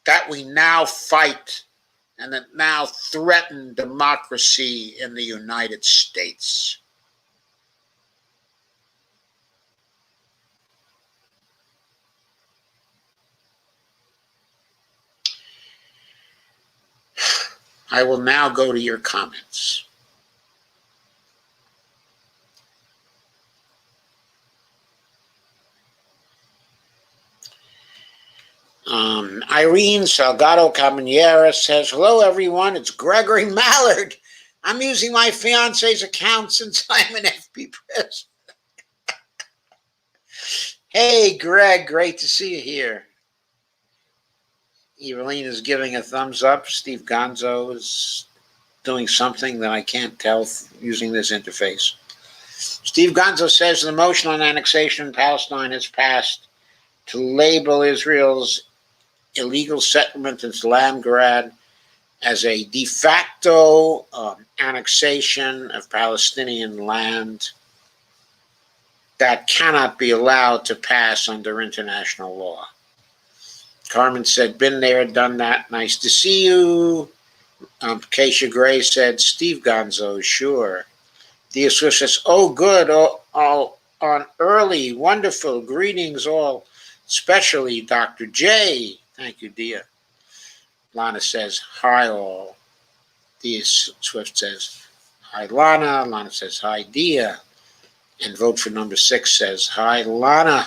that we now fight and that now threaten democracy in the United States. I will now go to your comments. Irene Salgado Cabanera says, hello everyone, it's Gregory Mallard. I'm using my fiance's account since I'm an FB president. Hey Greg, great to see you here. Evelyn is giving a thumbs up. Steve Gonzo is doing something that I can't tell using this interface. Steve Gonzo says the motion on annexation in Palestine has passed to label Israel's illegal settlement in Salamgarad as a de facto annexation of Palestinian land that cannot be allowed to pass under international law. Carmen said, been there, done that, nice to see you. Keisha Gray said, Steve Gonzo, sure. Dia Swift says, oh good, all on early, wonderful, greetings all, especially Dr. J. Thank you, Dia. Lana says, hi all. Dia Swift says, hi Lana. Lana says, hi Dia. And vote for number 6 says, hi Lana.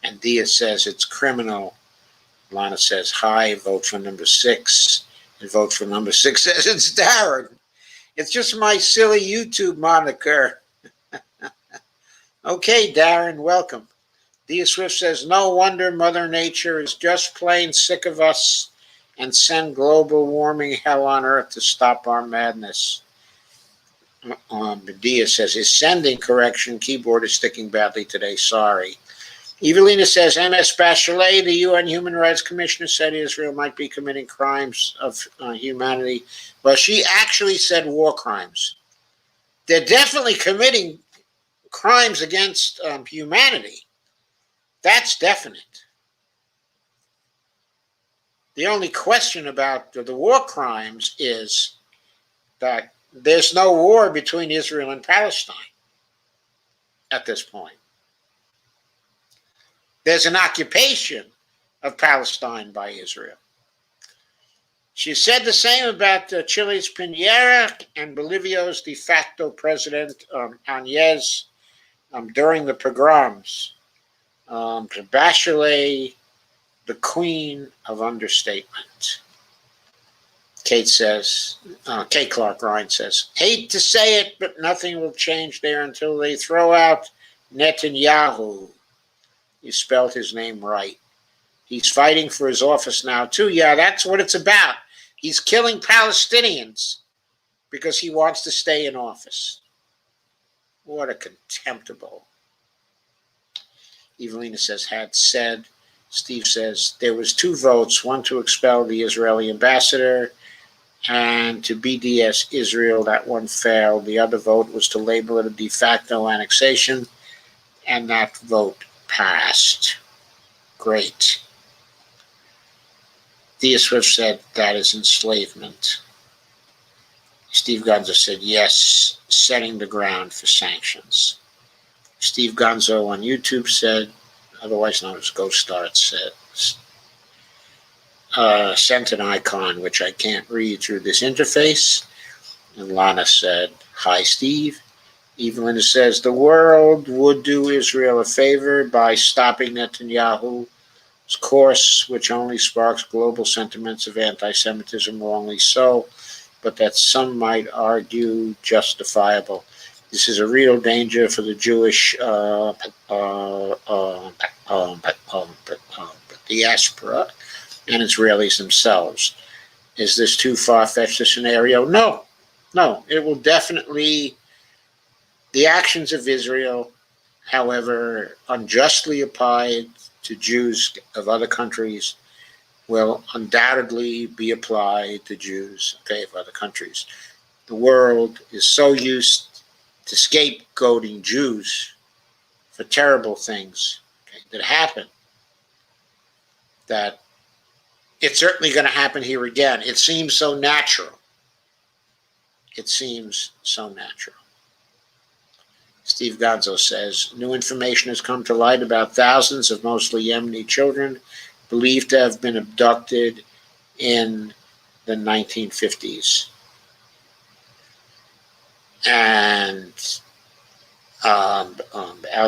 And Dia says, it's criminal. Lana says, hi, vote for number 6. And vote for number 6 says, it's Darren. It's just my silly YouTube moniker. Okay, Darren, welcome. Dia Swift says, no wonder Mother Nature is just plain sick of us and send global warming hell on earth to stop our madness. Dia says, is sending correction. Keyboard is sticking badly today. Sorry. Evelina says, M.S. Bachelet, the UN Human Rights Commissioner, said Israel might be committing crimes of humanity. Well, she actually said war crimes. They're definitely committing crimes against humanity. That's definite. The only question about the war crimes is that there's no war between Israel and Palestine at this point. There's an occupation of Palestine by Israel. She said the same about Chile's Piñera and Bolivia's de facto president, Áñez, during the pogroms. Bachelet, the queen of understatement. Kate Clark Ryan says, hate to say it, but nothing will change there until they throw out Netanyahu. You spelled his name right. He's fighting for his office now, too. Yeah, that's what it's about. He's killing Palestinians because he wants to stay in office. What a contemptible. Evelina says, had said. Steve says, there was 2 votes, one to expel the Israeli ambassador and to BDS Israel. That one failed. The other vote was to label it a de facto annexation, and that vote passed. Great. Thea Swift said, that is enslavement. Steve Gonzo said, yes, setting the ground for sanctions. Steve Gonzo on YouTube said, otherwise known as Ghost Start, said, sent an icon, which I can't read through this interface. And Lana said, hi, Steve. Evelyn says, the world would do Israel a favor by stopping Netanyahu's course, which only sparks global sentiments of anti-Semitism, wrongly so, but that some might argue justifiable. This is a real danger for the Jewish diaspora and Israelis themselves. Is this too far-fetched a scenario? No, it will definitely, the actions of Israel, however unjustly applied to Jews of other countries, will undoubtedly be applied to Jews of other countries. The world is so used to scapegoating Jews for terrible things that happen that it's certainly going to happen here again. It seems so natural. Steve Gonzo says, new information has come to light about thousands of mostly Yemeni children believed to have been abducted in the 1950s. And Al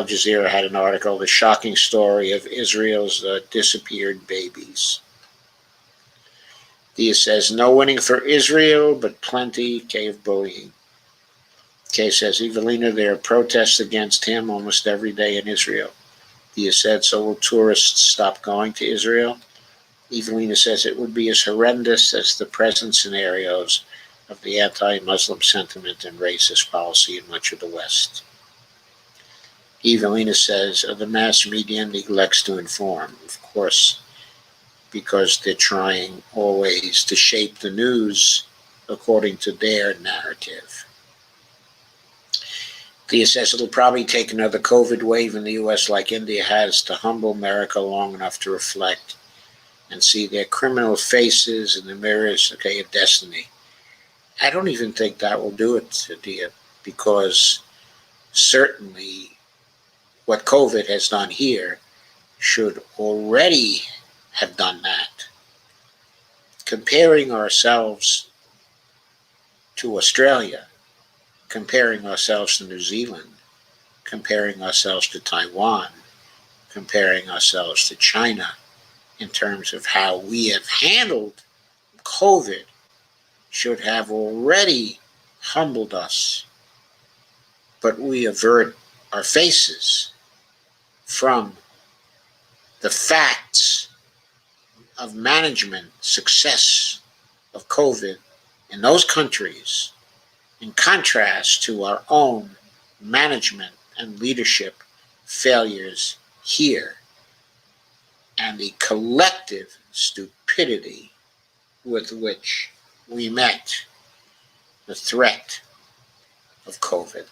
Jazeera had an article, The Shocking Story of Israel's Disappeared Babies. Dia says, no winning for Israel, but plenty of bullying. Kay says, Evelina, there are protests against him almost every day in Israel. Dia said, so will tourists stop going to Israel? Evelina says, it would be as horrendous as the present scenarios of the anti-Muslim sentiment and racist policy in much of the West. Evelina says, the mass media neglects to inform, of course, because they're trying always to shape the news according to their narrative. Thea says it'll probably take another COVID wave in the U.S. like India has to humble America long enough to reflect and see their criminal faces in the mirrors, of destiny. I don't even think that will do it, Dia, because certainly what COVID has done here should already have done that. Comparing ourselves to Australia, comparing ourselves to New Zealand, comparing ourselves to Taiwan, comparing ourselves to China in terms of how we have handled COVID should have already humbled us. But we avert our faces from the facts of management success of COVID in those countries, in contrast to our own management and leadership failures here, and the collective stupidity with which we met the threat of COVID.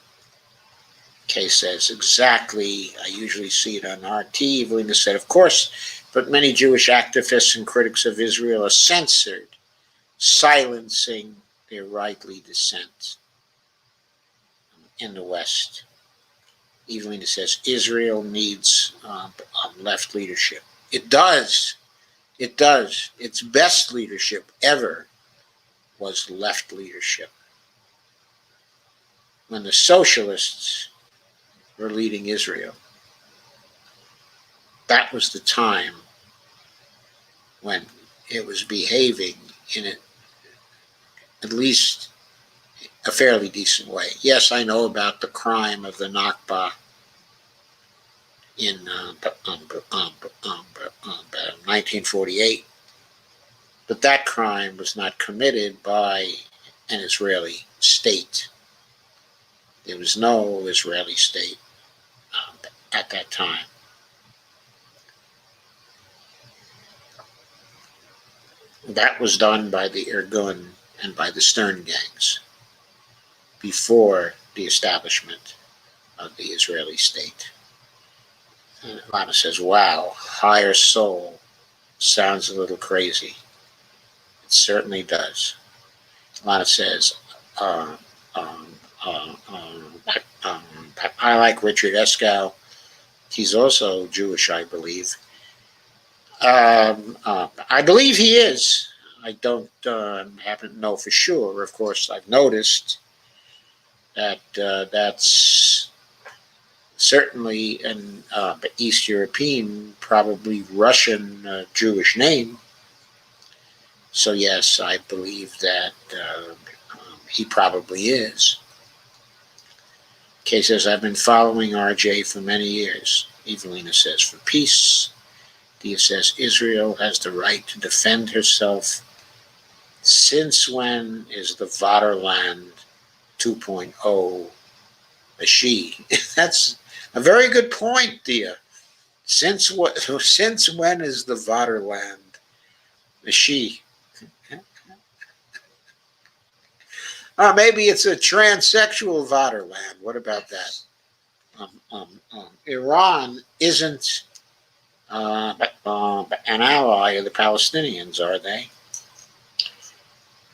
Kay says, exactly, I usually see it on RT. Evelina said, of course, but many Jewish activists and critics of Israel are censored, silencing their rightly dissent in the West. Evelina says, Israel needs left leadership. It does. It does. Its best leadership ever was left leadership. When the socialists were leading Israel, that was the time when it was behaving in at least a fairly decent way. Yes, I know about the crime of the Nakba in 1948, but that crime was not committed by an Israeli state. There was no Israeli state at that time. That was done by the Irgun and by the Stern gangs before the establishment of the Israeli state. And Lana says, wow, higher soul sounds a little crazy. It certainly does. Lana says, I like Richard Eskow. He's also Jewish, I believe. I believe he is. I don't happen to know for sure. Of course, I've noticed that that's certainly an East European, probably Russian Jewish name. So yes, I believe that he probably is. Kay says, I've been following RJ for many years. Evelina says, for peace. Dia says, Israel has the right to defend herself. Since when is the Vaterland 2.0 a she? That's a very good point, Dia. Since when is the Vaterland a she? Maybe it's a transsexual Vaterland. What about that? Iran isn't an ally of the Palestinians, are they?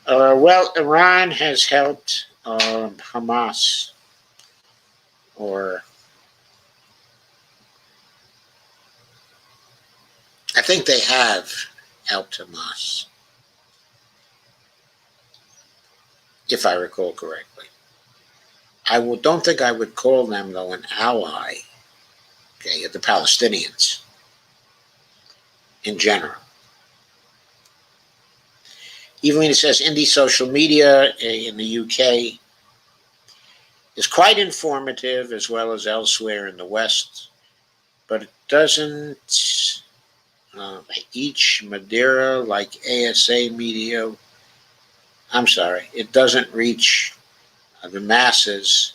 Well, Iran has helped Hamas, or I think they have helped Hamas, if I recall correctly. I don't think I would call them, though, an ally, okay, of the Palestinians in general. Evelina says, indie social media in the UK is quite informative as well as elsewhere in the West, but it doesn't each Madeira like ASA media. I'm sorry, it doesn't reach the masses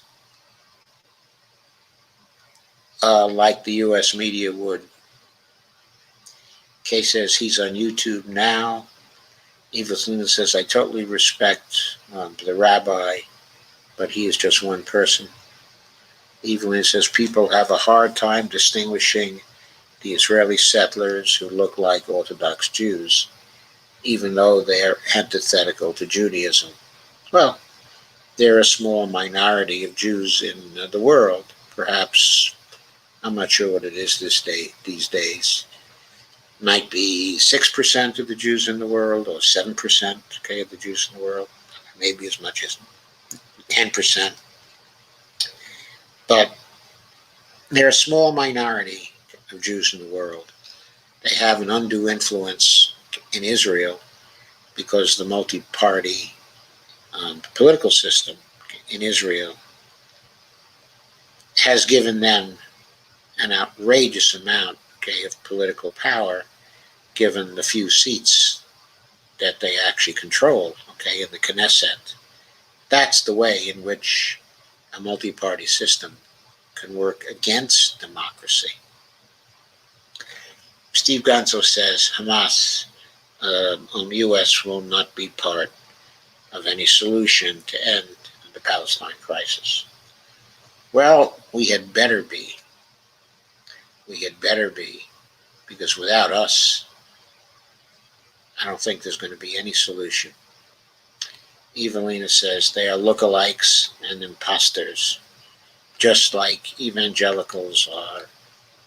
like the US media would. Kay says he's on YouTube now. Evelina says, I totally respect the rabbi, but he is just one person. Evelina says, people have a hard time distinguishing the Israeli settlers who look like Orthodox Jews, even though they are antithetical to Judaism. Well, they're a small minority of Jews in the world. Perhaps, I'm not sure what it is these days. Might be 6% of the Jews in the world, or 7%, okay, of the Jews in the world, maybe as much as 10%. But they're a small minority of Jews in the world. They have an undue influence in Israel because the multi-party political system in Israel has given them an outrageous amount, okay, of political power, given the few seats that they actually control, okay, in the Knesset. That's the way in which a multi-party system can work against democracy. Steve Gonzo says Hamas, U.S. will not be part of any solution to end the Palestine crisis. Well, we had better be. We had better be, because without us, I don't think there's going to be any solution. Evelina says they are lookalikes and imposters, just like evangelicals are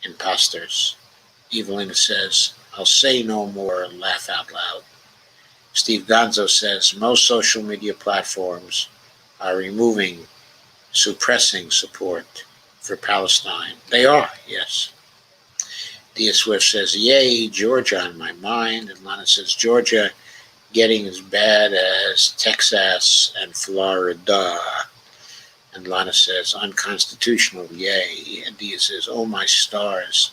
imposters. Evelina says, I'll say no more and laugh out loud. Steve Gonzo says most social media platforms are suppressing support for Palestine. They are, yes. Dia Swift says, yay, Georgia on my mind. And Lana says, Georgia getting as bad as Texas and Florida. And Lana says, unconstitutional, yay. And Dia says, oh my stars,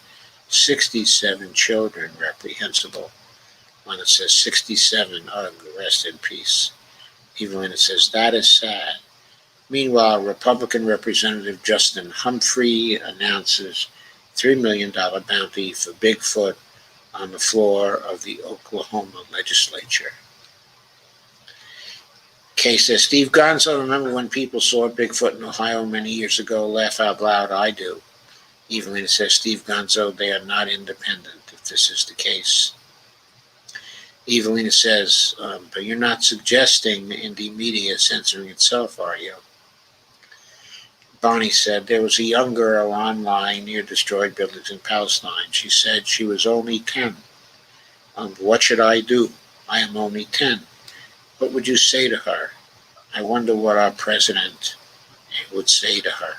67 children reprehensible. Lana says, 67, ugh, rest in peace. Evelina says, that is sad. Meanwhile, Republican Representative Justin Humphrey announces $3 million bounty for Bigfoot on the floor of the Oklahoma legislature. Kay says, Steve Gonzo, remember when people saw Bigfoot in Ohio many years ago? Laugh out loud, I do. Evelina says, Steve Gonzo, they are not independent, if this is the case. Evelina says, but you're not suggesting indie media censoring itself, are you? Bonnie said, there was a young girl online near destroyed buildings in Palestine. She said she was only 10. What should I do? I am only 10. What would you say to her? I wonder what our president would say to her.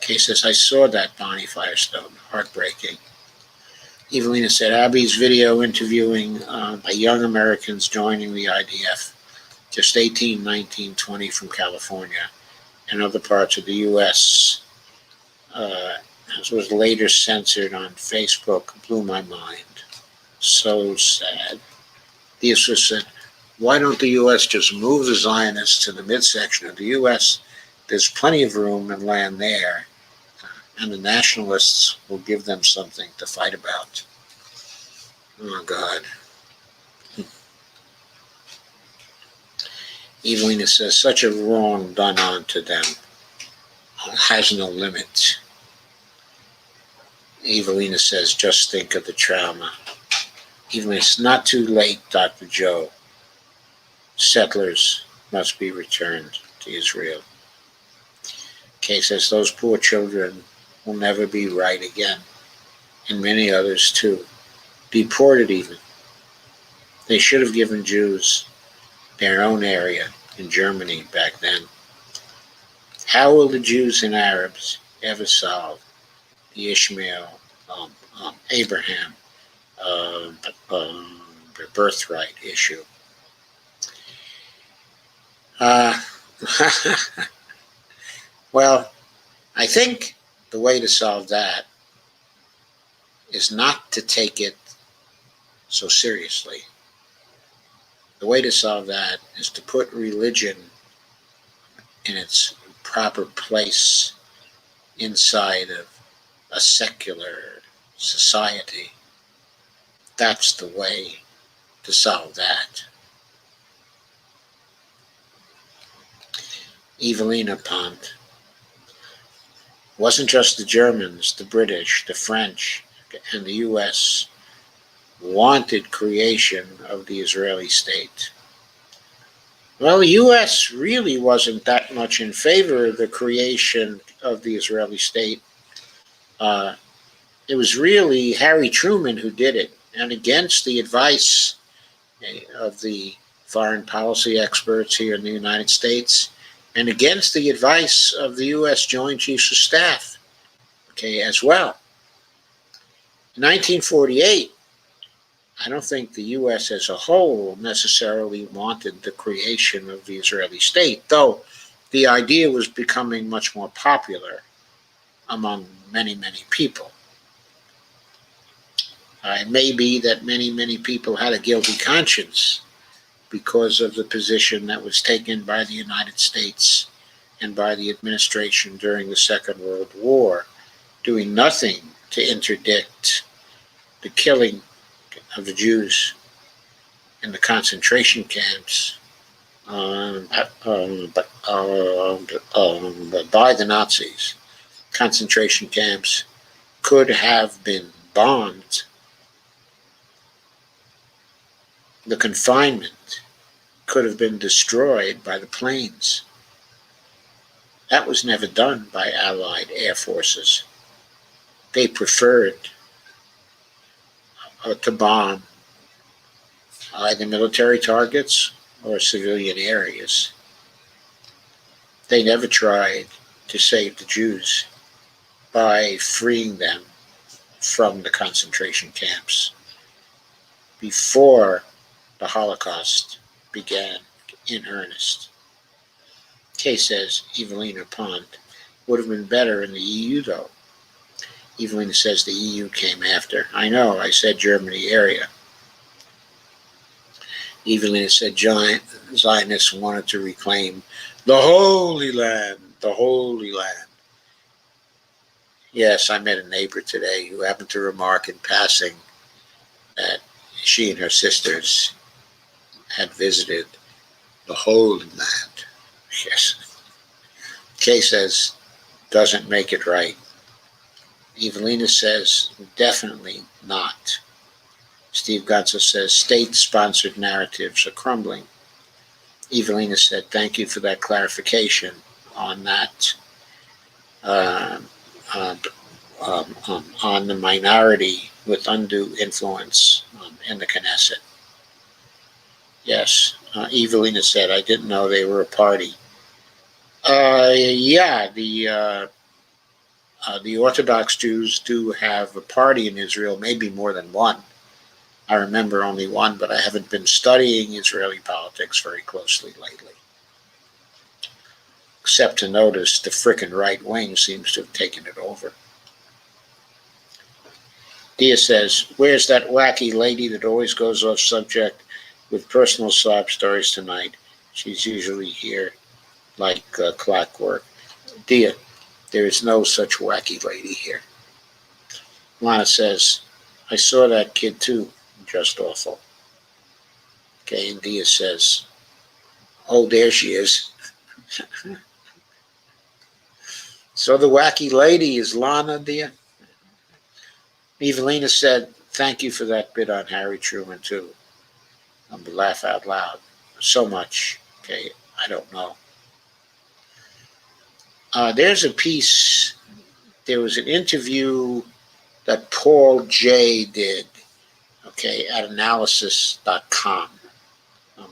Kay says, I saw that, Bonnie Firestone. Heartbreaking. Evelina said, Abby's video interviewing by young Americans joining the IDF, just 18, 19, 20 from California and other parts of the U.S., as was later censored on Facebook, blew my mind. So sad. The assistant said, why don't the U.S. just move the Zionists to the midsection of the U.S.? There's plenty of room and land there, and the nationalists will give them something to fight about. Oh, God. Evelina says, such a wrong done on to them has no limit. Evelina says, just think of the trauma. Evelina, it's not too late, Dr. Joe. Settlers must be returned to Israel. Kay says, those poor children will never be right again, and many others too. Deported even. They should have given Jews their own area in Germany back then. How will the Jews and Arabs ever solve the Ishmael, Abraham, birthright issue? Well, I think the way to solve that is not to take it so seriously. The way to solve that is to put religion in its proper place inside of a secular society. That's the way to solve that. Evelina Pont. Wasn't just the Germans, the British, the French, and the U.S. wanted creation of the Israeli state. Well, the U.S. really wasn't that much in favor of the creation of the Israeli state. It was really Harry Truman who did it, and against the advice of the foreign policy experts here in the United States, and against the advice of the U.S. Joint Chiefs of Staff, as well. In 1948, I don't think the U.S. as a whole necessarily wanted the creation of the Israeli state, though the idea was becoming much more popular among many, many people. It may be that many, many people had a guilty conscience because of the position that was taken by the United States and by the administration during the Second World War, doing nothing to interdict the killing of the Jews in the concentration camps by the Nazis. Concentration camps could have been bombed. The confinement could have been destroyed by the planes. That was never done by Allied air forces. They preferred to bomb either military targets or civilian areas. They never tried to save the Jews by freeing them from the concentration camps. Before the Holocaust began in earnest. Kay says, Evelina Pond, would have been better in the EU though. Evelina says the EU came after. I know, I said Germany area. Evelina said Zionists wanted to reclaim the Holy Land, the Holy Land. Yes, I met a neighbor today who happened to remark in passing that she and her sisters had visited the Holy Land. Yes. Kay says, doesn't make it right. Evelina says, definitely not. Steve Gonzo says, state-sponsored narratives are crumbling. Evelina said, thank you for that clarification on that, on the minority with undue influence in the Knesset. Yes, Evelina said, I didn't know they were a party. Yeah, the Orthodox Jews do have a party in Israel, maybe more than one. I remember only one, but I haven't been studying Israeli politics very closely lately. Except to notice the frickin' right wing seems to have taken it over. Dia says, where's that wacky lady that always goes off subject with personal sob stories tonight? She's usually here like clockwork. Dia, there is no such wacky lady here. Lana says, I saw that kid too, just awful. Okay, and Dia says, oh, there she is. So the wacky lady is Lana, Dia? Evelina said, thank you for that bit on Harry Truman too. Laugh out loud. So much. Okay, I don't know. There's a piece, there was an interview that Paul J. did, okay, at analysis.com.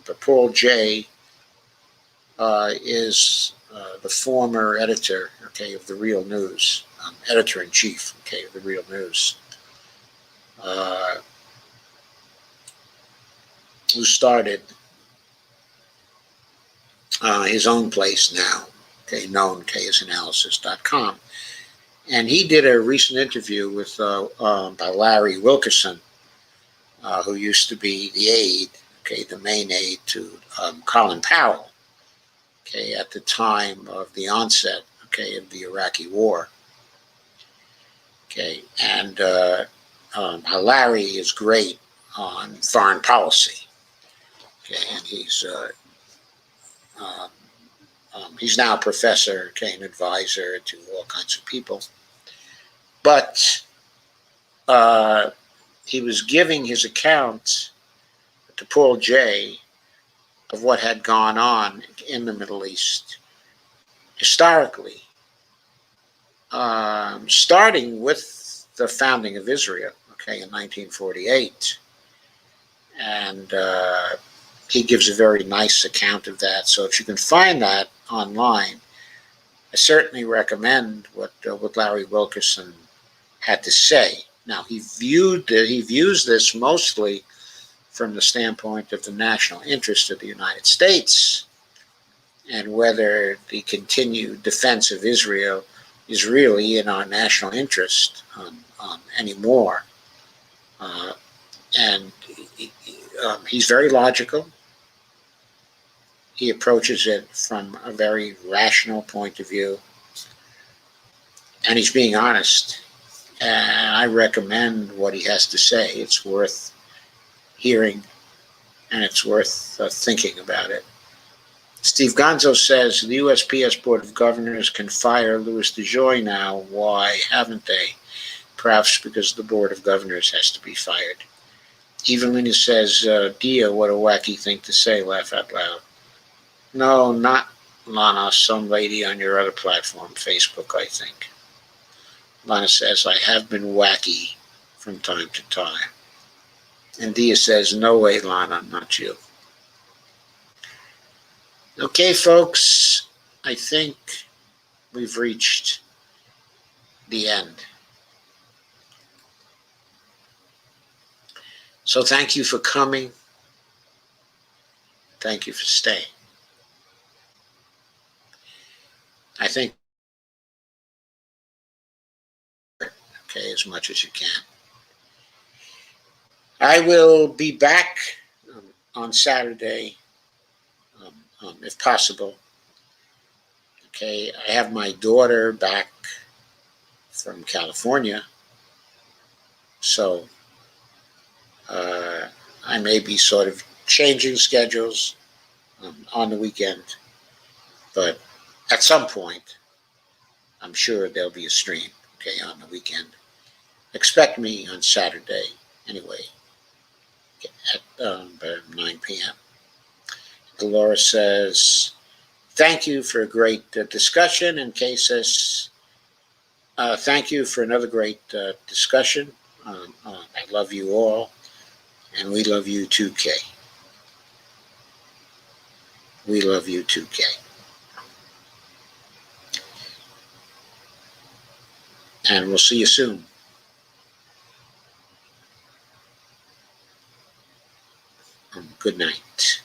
But Paul J. Is the former editor, okay, of the Real News, editor-in-chief, okay, of the Real News, who started his own place now, okay, known as analysis.com. And he did a recent interview with by Larry Wilkerson, who used to be the aide, okay, the main aide to Colin Powell, okay, at the time of the onset, okay, of the Iraqi war. Okay, and Larry is great on foreign policy. Okay, and he's now a professor, okay, an advisor to all kinds of people. But he was giving his account to Paul J. of what had gone on in the Middle East historically, starting with the founding of Israel, okay, in 1948. And he gives a very nice account of that. So if you can find that online, I certainly recommend what Larry Wilkerson had to say. Now, he views this mostly from the standpoint of the national interest of the United States and whether the continued defense of Israel is really in our national interest anymore. And he's very logical. He approaches it from a very rational point of view. And he's being honest. And I recommend what he has to say. It's worth hearing, and it's worth thinking about it. Steve Gonzo says the USPS Board of Governors can fire Louis DeJoy now. Why haven't they? Perhaps because the Board of Governors has to be fired. Evelina says, Dia, what a wacky thing to say, laugh out loud. No, not Lana, some lady on your other platform, Facebook, I think. Lana says, I have been wacky from time to time. And Dia says, no way, Lana, not you. Okay, folks, I think we've reached the end. So thank you for coming. thank you for staying. I think, okay, as much as you can. I will be back on Saturday, if possible. Okay, I have my daughter back from California, so I may be sort of changing schedules on the weekend, but at some point, I'm sure there'll be a stream, okay, on the weekend. Expect me on Saturday, anyway, at 9 p.m. Dolores says, thank you for a great discussion, and Kay says, thank you for another great discussion. I love you all, and we love you too, Kay. We love you too, Kay. And we'll see you soon. Good night.